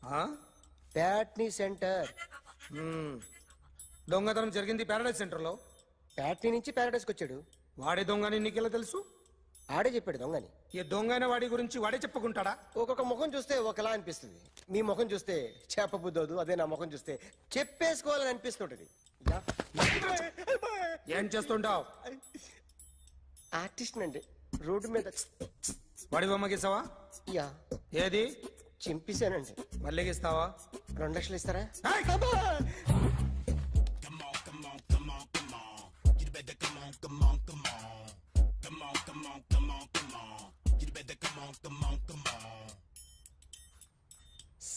ప్యాట్నీ సెంటర్. దొంగతనం జరిగింది ప్యారడైజ్ సెంటర్లో. ప్యాట్నీ నుంచి ప్యారడైస్కి వచ్చాడు. వాడే దొంగని నీకెలా తెలుసు? ఆడే చెప్పాడు దొంగని. ఈ దొంగైన వాడి గురించి వాడే చెప్పుకుంటాడా? ఒక్కొక్క ముఖం చూస్తే ఒకలా అనిపిస్తుంది. మీ ముఖం చూస్తే చేపబుద్దోదు, అదే నా ముఖం చూస్తే చెప్పేసుకోవాలని అనిపిస్తుంటది. ఏం చేస్తుంటావు? ఆర్టిస్ట్ అండి. రోడ్డు మీద వాడి బొమ్మ గీసావా? యా. ఏది? చింపేశానండి. మళ్ళీ గీస్తావా? 2 లక్షలు ఇస్తారా?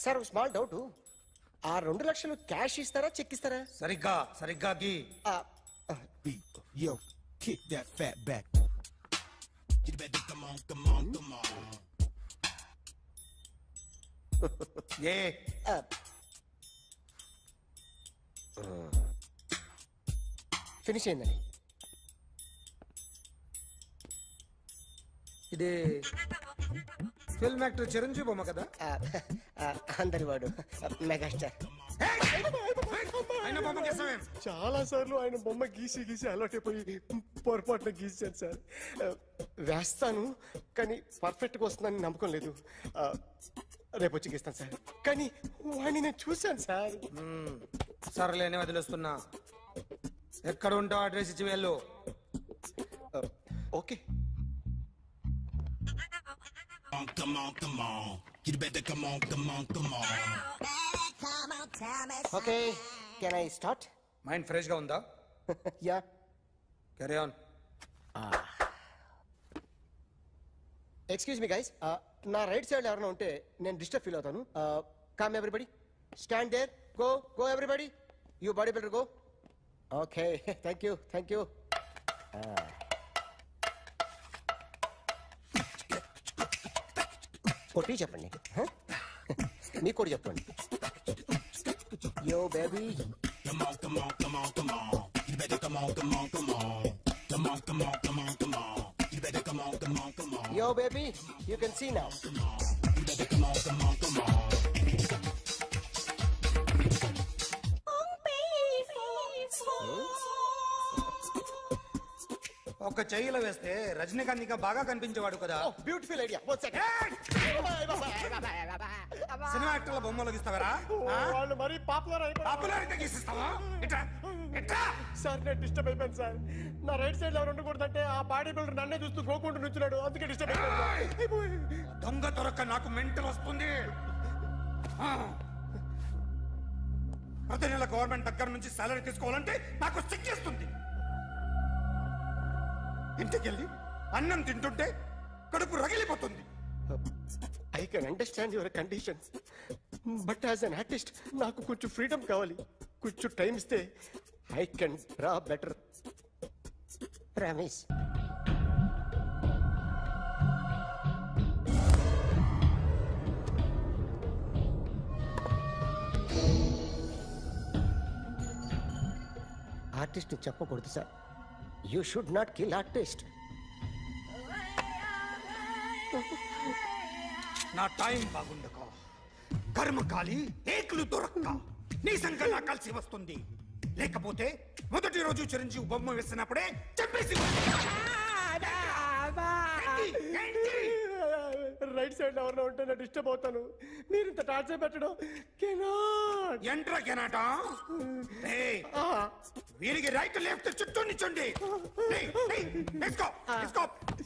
సార్ ఒక స్మాల్ డౌట్. ఆ 2 లక్షలు క్యాష్ ఇస్తారా చెక్ ఇస్తారా? సరిగ్గా గీ. Yo, kick that fat back. You better come on. A finish అయిందండి. ఇది ఫిల్మ్ యాక్టర్ చిరంజీవి బొమ్మ కదా? అందరి వాడు మెగాస్టార్. ఆయన బొమ్మ గీసావేం? చాలా సార్లు ఆయన బొమ్మ గీసి అలవాటైపోయి పొరపాటున గీసాను సార్. వేస్తాను కానీ పర్ఫెక్ట్గా వస్తుందని నమ్మకం లేదు. రేపు వచ్చి గీస్తాను సార్. కానీ వాడిని నేను చూశాను సార్. సర్లేనే వదిలేస్తున్నా. ఎక్కడ ఉంటావు అడ్రస్ ఇచ్చి వెళ్ళు. Okay. Come on. You better come on. Okay, can I start? Mind fresh గా ఉందా? Yeah. Carry on. Excuse me guys, నా రైట్ సైడ్ ఎవరైనా ఉంటే నేను డిస్టర్బ్ ఫీల్ అవుతాను. Come everybody, stand there, go everybody, you body builder go. Okay, thank you. కొట్టి చెప్పండి. మీకు కూడా చెప్పండి. Yo baby. Come on. You better come on. Come on. You better come on. Yo baby, you can see now. You better come on. ఒక చెయ్యిలో వేస్తే రజనీకాంత్ ఇంకా బాగా కనిపించేవాడు కదా. Beautiful idea. One second. Cinema యాక్టర్ల బొమ్మలు గీస్తావరా? వాళ్ళు మరి పాపులారిటీ గీసిస్తావా? ఇట్రా. సార్ నేను డిస్టర్బ్ అయిపోయాను సార్. నా రైట్ సైడ్ ఎవరు ఉండకూడదంటే ఆ బాడీ బిల్డర్ నన్నే చూస్తూ గోకుంటూ నుంచున్నాడు, అందుకే డిస్టర్బ్ అయిపోయాను. దొంగ దొరక్క నాకు మెంటల్ వస్తుంది. ప్రతి నెల గవర్నమెంట్ దగ్గర నుంచి సాలరీ తీసుకోవాలంటే నాకు సిగ్గేస్తుంది. ఇంటికెళ్ళి అన్నం తింటుంటే కడుపు రగిలిపోతుంది. I can understand your conditions, but as an artist నాకు కొంచెం ఫ్రీడమ్ కావాలి. కొంచెం టైం ఇస్తే I can draw better. Promise. Artist చెప్పకూడదు sir. You should not kill artist. నా టైం బాగుండక కర్మకాలి ఏకులు దొరక్క నీ సంఘం నాకు కలిసి వస్తుంది. లేకపోతే మొదటి రోజు చిరంజీవి బొమ్మ వేసినప్పుడే చెప్పేసి రైట్ సైడ్ ఎవరిలో ఉంటే నేను డిస్టర్బ్ అవుతాను. మీరు ఇంత టార్చర్ పెట్టడం కెనాట్. ఎంట్రా కెనాట. వీరికి రైట్ లెఫ్ట్ చుట్టూ నిచ్చండి.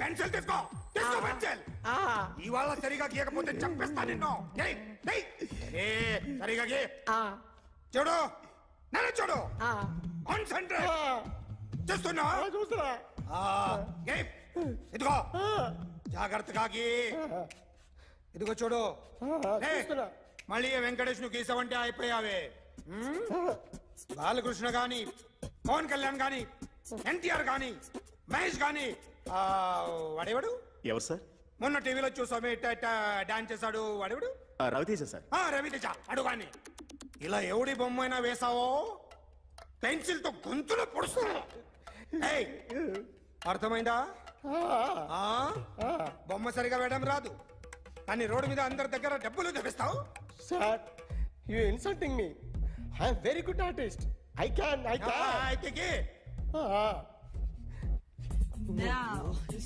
పెన్సిల్ తీసుకో పెన్సిల్. ఇవాళ సరిగా గీయకపోతే చంపేస్తా నిన్ను. సరిగా గీ. చూడు నన్ను చూడు. కాన్సంట్రేట్. చూస్తున్నా. ఇదిగో జాగ్రత్తగా గీ. ఇదిగో చూడు. లే. చూస్తున్నా. మళ్ళీ ఏ వెంకటేష్ ను గీసావంటే అయిపోయావే. బాలకృష్ణ గాని, పవన్ కళ్యాణ్ గాని, ఎన్టీఆర్ గాని, మహేష్ గాని, వాడేవాడు ఎవరు సార్? మొన్న టీవీలో చూసామే డాన్స్ చేశాడు వాడేవాడు? రవితేజ సార్. రవితేజ అడు గాని. ఇలా ఎవడి బొమ్మైనా వేసావో పెన్సిల్ తో గొంతులో పొడుస్తున్నా. ఏయ్, అర్థమైందా? బొమ్మ సరిగా వేయడం రాదు కానీ రోడ్డు మీద అందరి దగ్గర డబ్బులు తెప్పిస్తావు. Sir, you insulting me. I'm very good artist. I can. అయితే Now,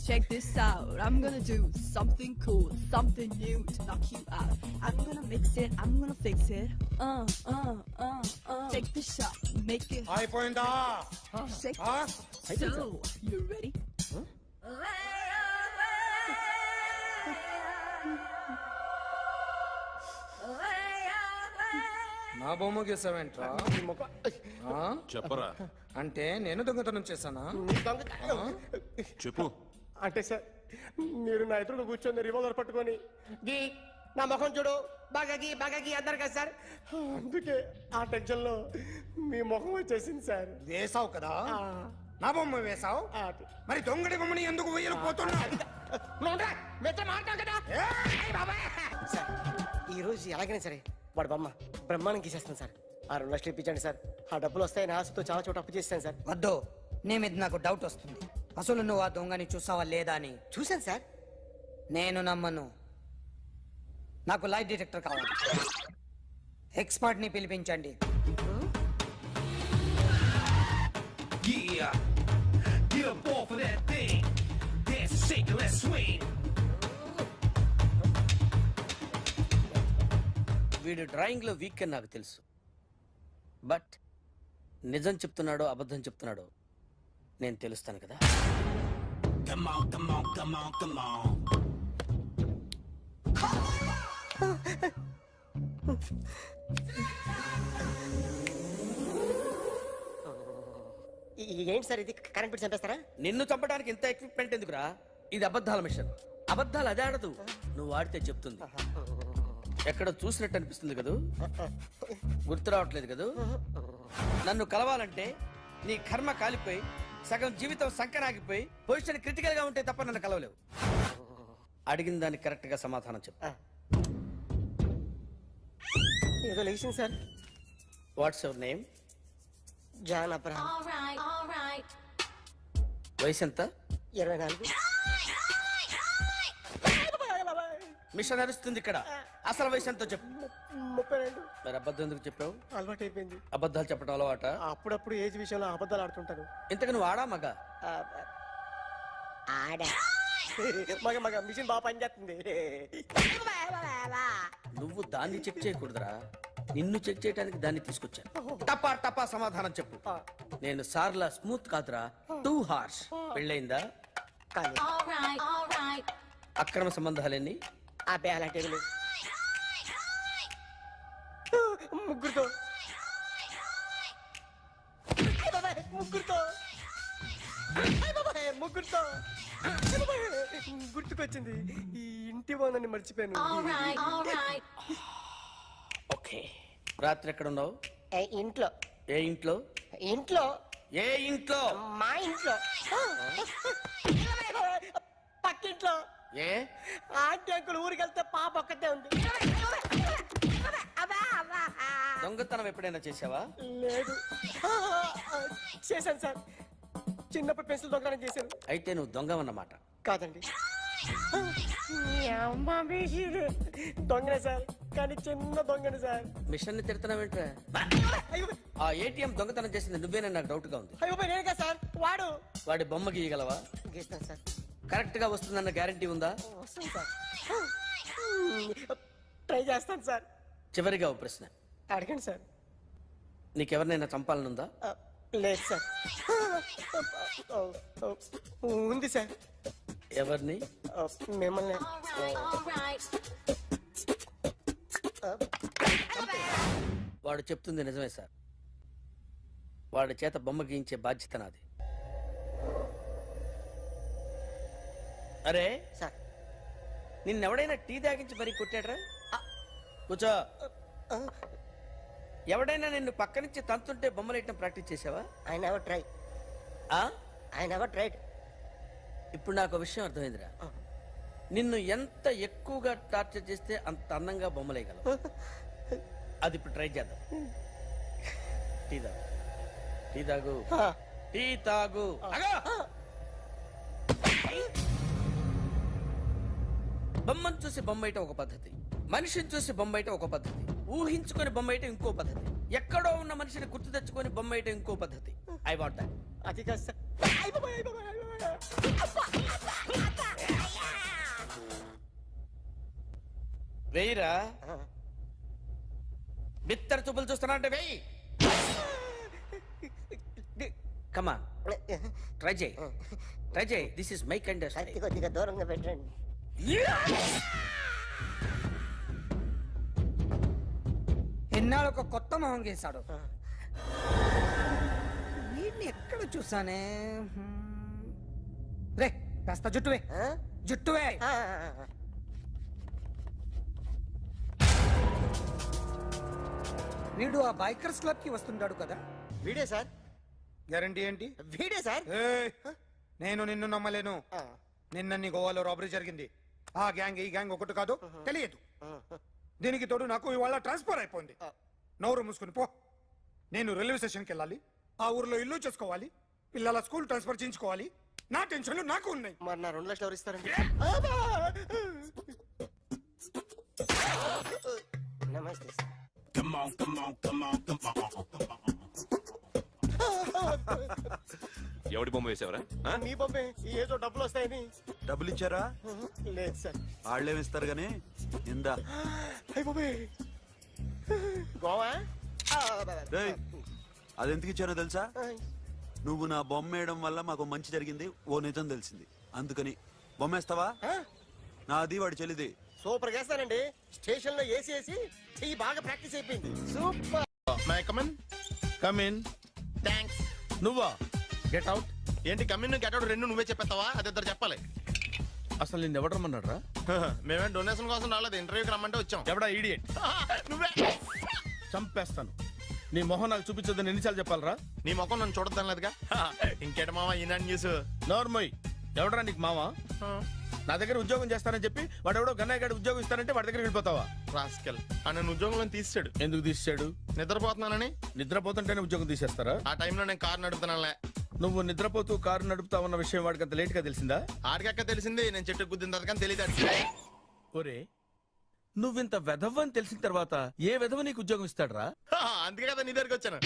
check this out. I'm gonna do something cool, something new to knock you out. I'm gonna mix it, I'm gonna fix it. Take the shot, make it అయిపోయిందా? shake. So, you ready? నా బొమ్మ గీసావేంట్రా? చెప్పరా. అంటే నేను దొంగతనం చేశానా? చెప్పు. అంటే సార్, మీరు నా ఎదురుగా కూర్చొని రివాల్వర్ పట్టుకొని గీ నా ముఖం చూడు బాగా గీ అన్నారు కదా సార్. అందుకే ఆ టెన్షన్ లో మీ ముఖం వచ్చేసింది సార్. వేసావు కదా, నా బొమ్మ వేసావు. మరి దొంగడి బొమ్మని ఎందుకు వేయలేకపోతున్నా? సార్, ఈ రోజు ఎలాగైనా సరే వాడు బొమ్మ బ్రహ్మాండం గీసేస్తాను సార్. ఆ 2 లక్షలు ఇప్పించండి సార్. ఆ డబ్బులు వస్తాయని ఆశతో చాలా చోట అప్పు చేస్తాను సార్. వద్దు, నీ మీద నాకు డౌట్ వస్తుంది. అసలు నువ్వు ఆ దొంగని చూసావా లేదా అని. చూశాను సార్. నేను నమ్మను. నాకు లైట్ డిటెక్టర్ కావాలి. ఎక్స్పర్ట్ ని పిలిపించండి. వీడు డ్రాయింగ్ లో వీక్ అని నాకు తెలుసు. బట్ నిజం చెప్తున్నాడో అబద్ధం చెప్తున్నాడో నేను తెలుస్తాను కదా. ఏంటి సార్ ఇది? కరెంట్ బిల్ చంపేస్తారా? నిన్ను చంపడానికి ఇంత ఎక్విప్మెంట్ ఎందుకురా? ఇది అబద్ధాల మిషన్. అబద్ధాలు అదే ఆడదు, నువ్వు ఆడితే చెప్తుంది. ఎక్కడ చూసినట్టు అనిపిస్తుంది కదూ, గుర్తు రావట్లేదు కదూ. నన్ను కలవాలంటే నీ కర్మ కాలిపోయి సగం జీవితం సంకరాగిపోయి పొజిషన్ క్రిటికల్ గా ఉంటే తప్ప నన్ను కలవలేవు. అడిగిన దానికి కరెక్ట్ గా సమాధానం చెప్పు. ఏదో లేచింది sir. What's your name? John Abraham. వయసు ఎంత? 24. మిషన్ నడుస్తుంది ఇక్కడ. అసలు వయసు ఎంతో చెప్పు. 32. మరి అబద్ధం ఎందుకు చెప్పావు? అలవాటు అయిపోయింది. అబద్ధాలు చెప్పడం అలవాట? అప్పుడప్పుడు ఏజ్ విషయంలో అబద్ధాలు ఆడుతుంటాను. ఇంతకు నువ్వు ఆడా మగ? ఆడా. మగ మిషన్ బాగా పనిచేస్తుంది. నువ్వు దాన్ని చెక్ చేయకూడదురా, నిన్ను చెక్ చేయడానికి దాన్ని తీసుకొచ్చాను. టపా టపా సమాధానం చెప్పు. నేను సార్లా స్మూత్ కాదురా, టూ హార్ష్. పెళ్ళయిందా? అక్రమ సంబంధాలన్నీ? అబ్బే అలాంటి ముగ్గురుతో ముగ్గురుతో గుర్తుకొచ్చింది. ఈ ఇంటి బాగుందని మర్చిపోయాను. ఓకే. రాత్రి ఎక్కడ ఉన్నావు? ఇంట్లో. ఏ ఇంట్లో? ఇంట్లో. ఏ ఇంట్లో? మా ఇంట్లో. పక్కింట్లో. ఏ ఆంటీ అంకుల్ ఊరికి వెళ్తే పాప ఒక్కతే ఉంది. దొంగతనం ఎప్పుడైనా చేసావా? లేదు. చేశాను సార్. చిన్నప్పుడు పెన్సిల్ దొంగతనం చేశాను. అయితే నువ్వు దొంగవన్నమాట. కాదండి, దొంగనే సార్, కానీ చిన్న దొంగని సార్. మిషన్ ని తిడుతున్నావేంట్రా? ఆ ఏటీఎం దొంగతనం చేసింది నువ్వేనని నాకు డౌట్ గా ఉంది. అయ్యో నేనే సార్. వాడి బొమ్మ గీయగలవా? గీస్తాను సార్. కరెక్ట్ గా వస్తుందన్న గ్యారంటీ ఉందా? వస్తాను సార్. ట్రై చేస్తాను సార్. చివరిగా ఓ ప్రశ్న అడగండి సార్. నీకెవరినైనా చంపాలనుందా? లేదు సార్. ఉంది సార్. ఎవరిని? మిమ్మల్ని. వాడు చెప్తుంది నిజమే సార్. వాడి చేత బొమ్మ గీయించే బాధ్యత నాది. అరే సార్ నిన్నెవడైనా టీ తాగించి మరీ కొట్టాడ్రా? కూర్చో. ఎవడైనా నిన్ను పక్క నుంచి తంతుంటే బొమ్మలేయటం ప్రాక్టీస్ చేసావా? I never try. I never tried. ఇప్పుడు నాకు ఒక విషయం అర్థమైందిరా. నిన్ను ఎంత ఎక్కువగా టార్చర్ చేస్తే అంత అందంగా బొమ్మలేయగలవు. అది ఇప్పుడు ట్రై చేద్దాం. టీ తాగు, టీ తాగు, టీ తాగు. బొమ్మను చూసి బొమ్మయటం ఒక పద్ధతి, మనిషిని చూసి బొమ్మయటం ఒక పద్ధతి, ఊహించుకొని బొమ్మయటం ఇంకో పద్ధతి, ఎక్కడో ఉన్న మనిషిని గుర్తు తెచ్చుకొని బొమ్మయటం ఇంకో పద్ధతి. I want that. అది కాదు సార్. వెయ్యిరా. బిత్తర చూపులు చూస్తున్నా అంటే వెయ్యి. కమా ట్రై చేయి, ట్రై చేయి. This is my kind. కొద్దిగా దూరంగా పెట్టండి. ఎన్నాళ్ళు ఒక కొత్త మొహం గీశాడు. వీడిని ఎక్కడ చూసానే? రే కాస్త జుట్టువే, జుట్టువే. వీడు ఆ బైకర్స్ క్లబ్ కి వస్తుంటాడు కదా? వీడే సార్. గ్యారంటీ ఏంటి? వీడే సార్. నేను నిన్ను నమ్మలేను. నిన్న నీ గోవాలో రాబరీ జరిగింది. ఆ గ్యాంగ్ ఈ గ్యాంగ్ ఒకటి కాదు, తెలియదు. దీనికి తోడు నాకు ఇవాళ ట్రాన్స్ఫర్ అయిపోయింది. నోరు మూసుకుని పో. నేను రైల్వే స్టేషన్కి వెళ్ళాలి, ఆ ఊర్లో ఇల్లు చేసుకోవాలి, పిల్లల స్కూల్ ట్రాన్స్ఫర్ చేయించుకోవాలి. నా టెన్షన్లు నాకు ఉన్నాయి. మరి నా 2 లక్షలు ఎవరు ఇస్తారండి? నమస్తే సార్. ఎవడి బొమ్మ వేసావరా? మీ బొమ్మే. ఏదో డబ్బులు వస్తాయని. డబ్బులు ఇచ్చారా? లేదు సార్. వాళ్ళేమి ఇస్తారు గానీ ఇందా. అయ్య బొమ్మే గోవా. అదెందుకు ఇచ్చానో తెలుసా? నువ్వు నా బొమ్మ వేయడం వల్ల మాకు మంచి జరిగింది, ఓ నిజం తెలిసింది. అందుకని బొమ్మేస్తావా? నాది వాడి చెల్లిది. సూపర్ చేస్తానండి. స్టేషన్ లో ఏసీ వేసి చెయ్యి బాగా ప్రాక్టీస్ అయిపోయింది. Super. My come on. Come in. Thanks. నువ్వా? Get out. ఏంటి కమిన్ గెట్ అవుట్ రెండు నువ్వే చెప్పేస్తావా? అది ఇద్దరు చెప్పాలి. అసలు నేను ఎవడు రమ్మన్నాడు రా? మేమే డొనేషన్ కోసం రాలేదు, ఇంటర్వ్యూకి రమ్మంటే వచ్చాం. ఎవడా ఈడియట్? నువ్వే. చంపేస్తాను. నీ మొహం నాకు చూపించొద్దని ఎన్నిసార్లు చెప్పాలరా? నీ ముఖం నన్ను చూడద్దనలేదుగా. ఇంకేట మామ ఈనాడు న్యూస్. నోర్మోయ్. ఎవడరా నీకు మావా? నా దగ్గర ఉద్యోగం చేస్తానని చెప్పి వాడెవడో గన్నయ్య గారి ఉద్యోగం ఇస్తానంటే వాడి దగ్గర వెళ్ళిపోతావా? రాస్కెల్. నన్ను ఉద్యోగంలో తీసాడు. ఎందుకు తీసాడు? నిద్రపోతున్నానని. నిద్రపోతుంటేనే ఉద్యోగం తీసేస్తారా? ఆ టైంలో నేను కారు నడుపుతున్నానులే. నువ్వు నిద్రపోతూ కారు నడుపుతావన్న విషయం వాడికి అంత లేట్ గా తెలిసిందా? ఆడికక్క తెలిసింది, నేను చెట్టు గుద్దిన తర్వాత కానీ తెలియదు. ఒరే, నువ్వింత వెధవని తెలిసిన తర్వాత ఏ వెధవ నీకు ఉద్యోగం ఇస్తాడరా? అందుకే కదా నీ దగ్గరికి వచ్చాను.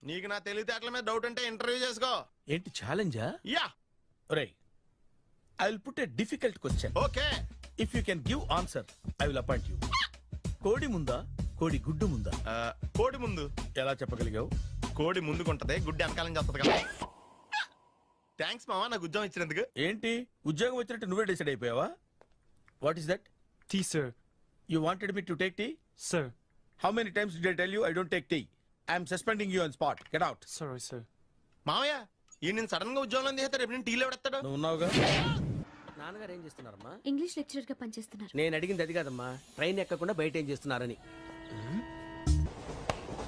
నీకు నా తెలివితేటల మీద డౌట్ అంటే ఇంటర్వ్యూ చేసుకో. ఏంటి ఛాలెంజా? యా. ఒరే, I will put a difficult question. Okay. If you can give answer I will appoint you. కోడి ముందా, కోడి గుడ్డు ముందా? కోడి ముందు. ఎలా చెప్పగలిగావు? కోడి ముందుకుంటది, గుడ్డి వెనకాలం చేస్తుంది కదా. థ్యాంక్స్ మామా నాకు ఉద్యోగం ఇచ్చినందుకు. ఏంటి ఉద్యోగం వచ్చినట్టు నువ్వే డిసైడ్ అయిపోయావా? What is that? Tea sir. You wanted me to take tea? Sir. How many times did I tell you I don't take tea? I am suspending you on spot. Get out. Sorry, sir. మామయ్య ఈ నేను sudden గా ఉద్యోగంలో తీస్తాడు. రేపు నేను టీలో పెడతాడు. నువ్వు ఉన్నావుగా. నాన్నగారు ఏం చేస్తున్నారమ్మా? ఇంగ్లీష్ లెక్చరర్ గా పనిచేస్తున్నారు. నేను అడిగింది అది కాదమ్మా, ట్రైన్ ఎక్కకుండా బయట ఏం చేస్తున్నారని.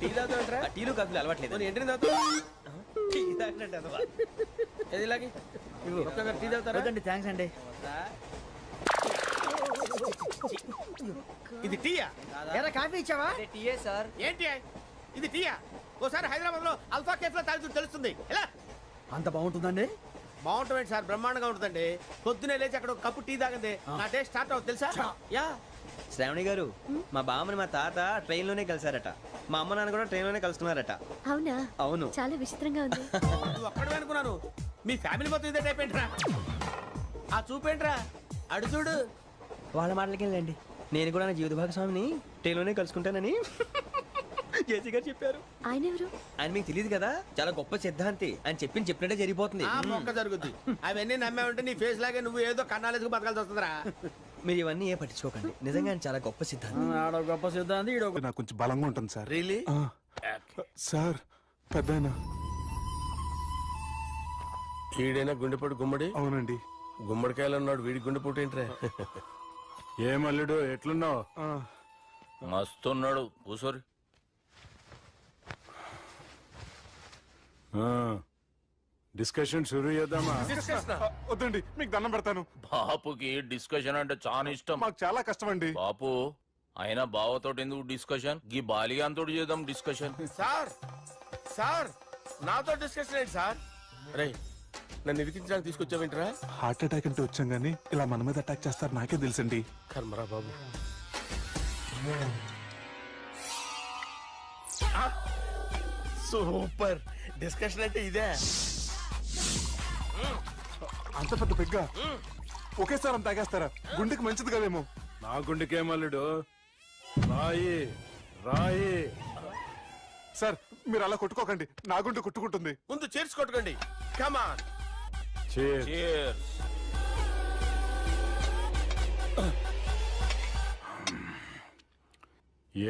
టీ తాగుతాంట్రా? టీలు కాఫీలు అలవాట్లేదు. ఏంటి తాగుతావు? టీ తాగినట్టు అదవా. ఏది ఇలాగే ఒక్కగారు టీ తాగుతారా? థ్యాంక్స్ అండి. ఇది టీయా? ఎరా కాఫీ ఇచ్చావా? టీయే సార్. ఏంటి ఇది టీయా? ఓసారి హైదరాబాద్ లో అల్ఫా కేఫ్ లో తాగుతూ తెలుస్తుంది. ఎలా అంత బాగుంటుందండి? బాగుంటుంది సార్, బ్రహ్మాండంగా ఉంటుందండి. పొద్దునే లేచి అక్కడ ఒక కప్పు టీ తాగింది నా డే స్టార్ట్ అవుతుంది తెలుసా? యా. శ్రావణి గారు, మా బామ్మని మా తాత ట్రైన్ లోనే కలిసారట. మా అమ్మ నాన్న కూడా ట్రైన్ లోనే కలుస్తున్నారట. అవునా? అవును. చాలా విచిత్రంగా ఉంది. నువ్వు ఒక్కడే అనుకున్నాను, మీ ఫ్యామిలీ మొత్తం ఇదే టైప్ ఏంట్రా? ఆ చూపేంట్రా, అడు చూడు. వాళ్ళ మాటలకి వెళ్ళండి. నేను కూడా నా జీవిత భాగస్వామిని ట్రైన్ లోనే కలుసుకుంటానని జేసీ గారు చెప్పారు. ఆయన ఎవరు? ఆయన మీకు తెలియదు కదా, చాలా గొప్ప సిద్ధాంతి అని చెప్పినట్టే జరిగిపోతుంది. ఆ మొక్క జరుగుద్ది. అవన్నీ నమ్మావంటే నీ ఫేస్ లాగే నువ్వు ఏదో కన్నాలేసుకు బతకాల్సి వస్తుందిరా. మీరు ఇవన్నీ ఏ పట్టించుకోకండి, నిజంగా ఆయన చాలా గొప్ప సిద్ధాంతి. ఆడో గొప్ప సిద్ధాంతి, ఈడో నాకు కొంచెం బలంగా ఉంటుంది సార్. రియలీ? సార్ పెద్దయినా. ఈడైనా గుండెపోటు గుమ్మడి? అవునండి. గుమ్మడికాయలు అన్నాడు వీడి గుండె పూటేంట్రా? ఏమల్లుడు ఎట్లున్నావు? మస్తున్నాడు కూసోరి. డిస్కషన్ షురూ చేద్దామా? వద్దండి, మీకు దండం పెడతాను. బాపుకి డిస్కషన్ అంటే చాలా ఇష్టం. మాకు చాలా కష్టం అండి. బాపు అయినా బావతోటి ఎందుకు డిస్కషన్? గీ బాలిగాంతోటి చేద్దాం డిస్కషన్. సార్ సార్ నాతో డిస్కషన్ ఏంటి సార్? రే నన్ను ఇరికించడానికి తీసుకొచ్చావేంట్రా? హార్ట్ అటాక్ అంటే వచ్చాం గానీ ఇలా మన మీద అటాక్ చేస్తారు నాకే తెలుసండి. కర్మరా బాబు. సూపర్ డిస్కషన్ అంటే ఇదే. అంత పెద్ద పెగ్గ ఒకేసారి అంత తాగేస్తారా? గుండెకి మంచిది కదేమో. నా గుండెకేమల్లుడు, రాయి రాయి. సార్ మీరు అలా కొట్టుకోకండి, నా గుండె కొట్టుకుంటుంది. ముందు చేర్చి కొట్టుకోండి. కమాన్.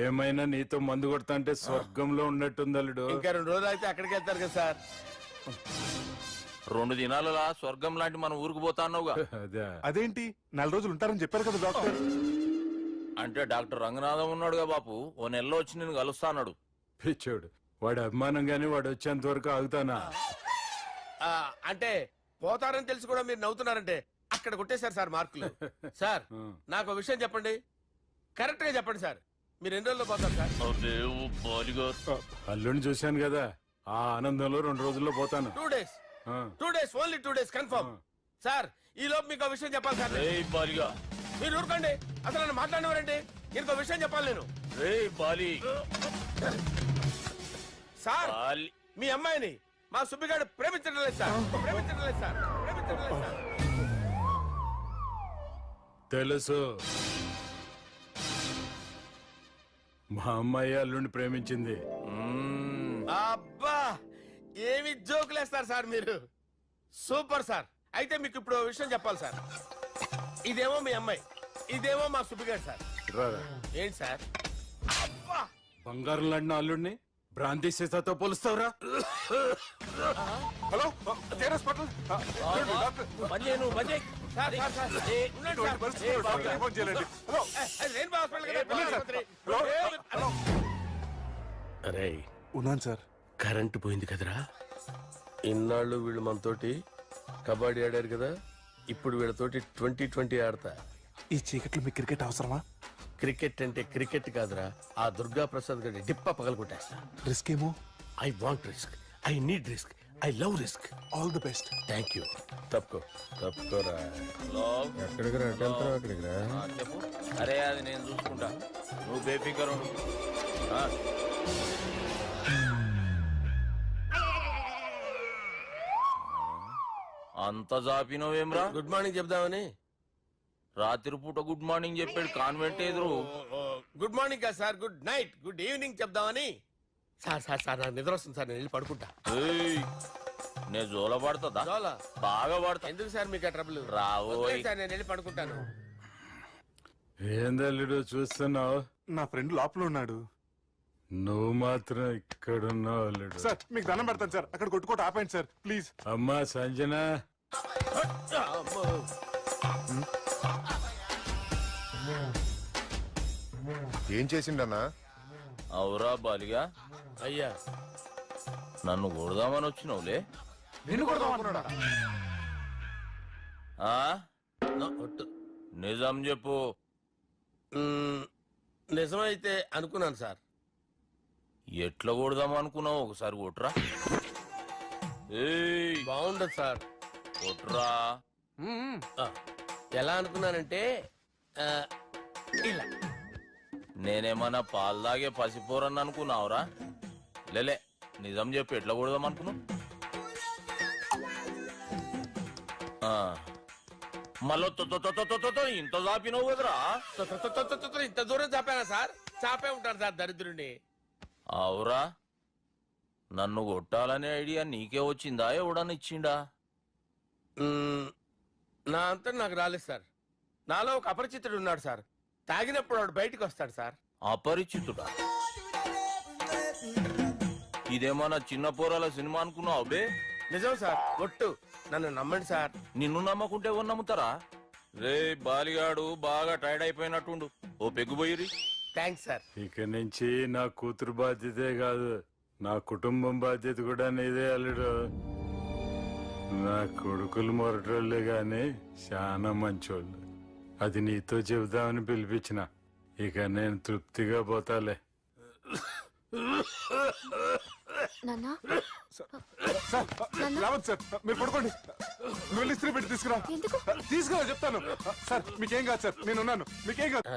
ఏమైనా నీతో మందు కొడతా అంటే స్వర్గంలో ఉన్నట్టుంది అల్లుడు. ఇంకా 2 రోజులు అయితే అక్కడికి వెళ్తారు కదా సార్. 2 దినాలలా స్వర్గం లాంటి మన ఊరికి పోతా అన్నావుగా. అదేంటి 4 రోజులు ఉంటారని చెప్పారు కదా డాక్టర్. అంటే డాక్టర్ రంగనాథం ఉన్నాడుగా బాపు, ఓ నెలలో వచ్చి నేను కలుస్తా అన్నాడు. పిచ్చోడు, వాడు అభిమానం గాని వాడు వచ్చేంత వరకు ఆగుతానా? అంటే పోతారని తెలిసి కూడా మీరు నవ్వుతున్నారంటే అక్కడ కొట్టేశారు సార్ మార్కులు. సార్ నాకు ఒక విషయం చెప్పండి, కరెక్ట్ గా చెప్పండి సార్. మీరు ఎన్ని రోజుల్లో పోతారు సార్? అల్లుడిని చూశాను కదా, ఆ ఆనందంలో 2 రోజుల్లో పోతాను. 2 days. 2 days, only 2 days confirm. Sir ఈ లోపు మీకు ఒక విషయం చెప్పాలి సార్. మీరు ఊరుకోండి, అసలు నన్ను మాట్లాడినవారండి. ఇంకో విషయం చెప్పాలి నేను. సార్ మీ అమ్మాయిని మా సుబ్బిగాడు ప్రేమించడం లేదు సార్. ప్రేమించడం లేదు సార్. ప్రేమించడం లేదు సార్. తెలుసు, మా అమ్మాయి అల్లుడిని ప్రేమించింది. అబ్బా ఏమి జోకులేస్తారు సార్ మీరు. Super sir. అయితే మీకు ఇప్పుడు ఓ విషయం చెప్పాలి సార్. ఇదేమో మీ అమ్మాయి, ఇదేమో మా సుబ్బిగాడు సార్. ఏంటి సార్? బంగారం లాంటి అల్లుడిని భ్రాంతి సీతతో పోలుస్తావురా? Hello hospital. అరే ఉన్నాను సార్. కరెంటు పోయింది కదరా. ఇన్నాళ్ళు వీళ్ళు మనతోటి కబడ్డీ ఆడారు కదా, ఇప్పుడు వీళ్ళతోటి 2020 ఆడతా. ఈ చీకట్లో మీకు క్రికెట్ అవసరమా? క్రికెట్ అంటే క్రికెట్ కాదురా, ఆ దుర్గా ప్రసాద్ గారి డిప్ప పగల కొట్టేస్తా. రిస్క్ ఏమో. I want risk, I need risk, I love risk. All the best. Thank you. తప్పుకోరా. ఎక్కడికి రా? అక్కడికి రా. చెప్పు. అరే అది నేను చూసుకుంటా, నువ్వు బేఫికర్ ఉండు. అంత జాపినవేమ్రా? గుడ్ మార్నింగ్ చెప్దామని. రాత్రి పూట గుడ్ మార్నింగ్ చెప్పాడు కాన్వెంట్ ఎదురు. గుడ్ మార్నింగ్ కాదు sir, good night, good evening చెప్దామని. సార్ సార్ సార్ నాకు నిద్ర వస్తుంది సార్, నేను వెళ్ళి పడుకుంటా. నేను జోల పడుతుందా? జోలా బాగా పడతా. ఎందుకు సార్ మీకు ఆ ట్రబుల్? రావో సార్ నేను వెళ్ళి పడుకుంటాను. ఏందల్లుడు చూస్తున్నావు? నా ఫ్రెండ్ లోపల ఉన్నాడు. నువ్వు మాత్రం ఇక్కడున్నావు అల్లుడు. సార్ మీకు దండం పెడతాను సార్, అక్కడ కొట్టుకోట ఆపండి సార్ ప్లీజ్. అమ్మా సంజన, ఏం చేసిండన్నా? అవురా బాలిగా, అయ్యా నన్ను కొడదామని వచ్చినావులే. నిన్ను కొడదామన్నాడా? నిజం చెప్పు. నిజమైతే అనుకున్నాను సార్. ఎట్లా కొడదాం అనుకున్నావు? ఒకసారి కొట్రా. బాగుండదు సార్. కొట్రా. ఎలా అనుకున్నానంటే ఇలా. నేనేమన్నా పాలు తాగే పసిపోరని అనుకున్నావురా? లేలే, నిజం చెప్పి ఎట్లా కొడదాం అనుకున్నావు? మళ్ళీ ఇంత చాపినావు కదరా? ఇంత దూరం చాపానా సార్? చాపే ఉంటాను సార్ దరిద్రుడిని. అవురా, నన్ను కొట్టాలనే ఐడియా నీకే వచ్చిందా? ఎవడన్నా ఇచ్చిండా? నా అంతా నాకు రాలేదు సార్. నాలో ఒక అపరిచితుడు ఉన్నాడు సార్. తాగినప్పుడు వాడు బయటికి వస్తాడు సార్. అపరిచితుడా? ఇదేమన్నా చిన్న పోరాల సినిమా అనుకున్నావు బే? నిజం సార్ ఒట్టు నన్ను నమ్మండి సార్. నిన్ను నమ్మకుంటే ఎవరు నమ్ముతారా? రే బాలిగాడు బాగా టైర్డ్ అయిపోయినట్టుండు, ఓ పెగ్గుబోయిరి. Thanks sir. ఇక నుంచి నా కూతురు బాధ్యతే కాదు, నా కుటుంబం బాధ్యత కూడా నీదే అల్లుడు. నా కొడుకులు మొరటోళ్ళే గాని చాలా మంచోళ్ళు. అది నీతో చెబుదామని పిలిపించిన. ఇక నేను తృప్తిగా పోతాలే. నాన్నా సార్ రావద్దు సార్, మీరు పడుకోండి. నువ్వు వెళ్ళి ఇస్త్రీ పెట్టి తీసుకురా. తీసుకురా చెప్తాను. సార్ మీకేం కాదు సార్, నేను ఉన్నాను, మీకేం కాదు.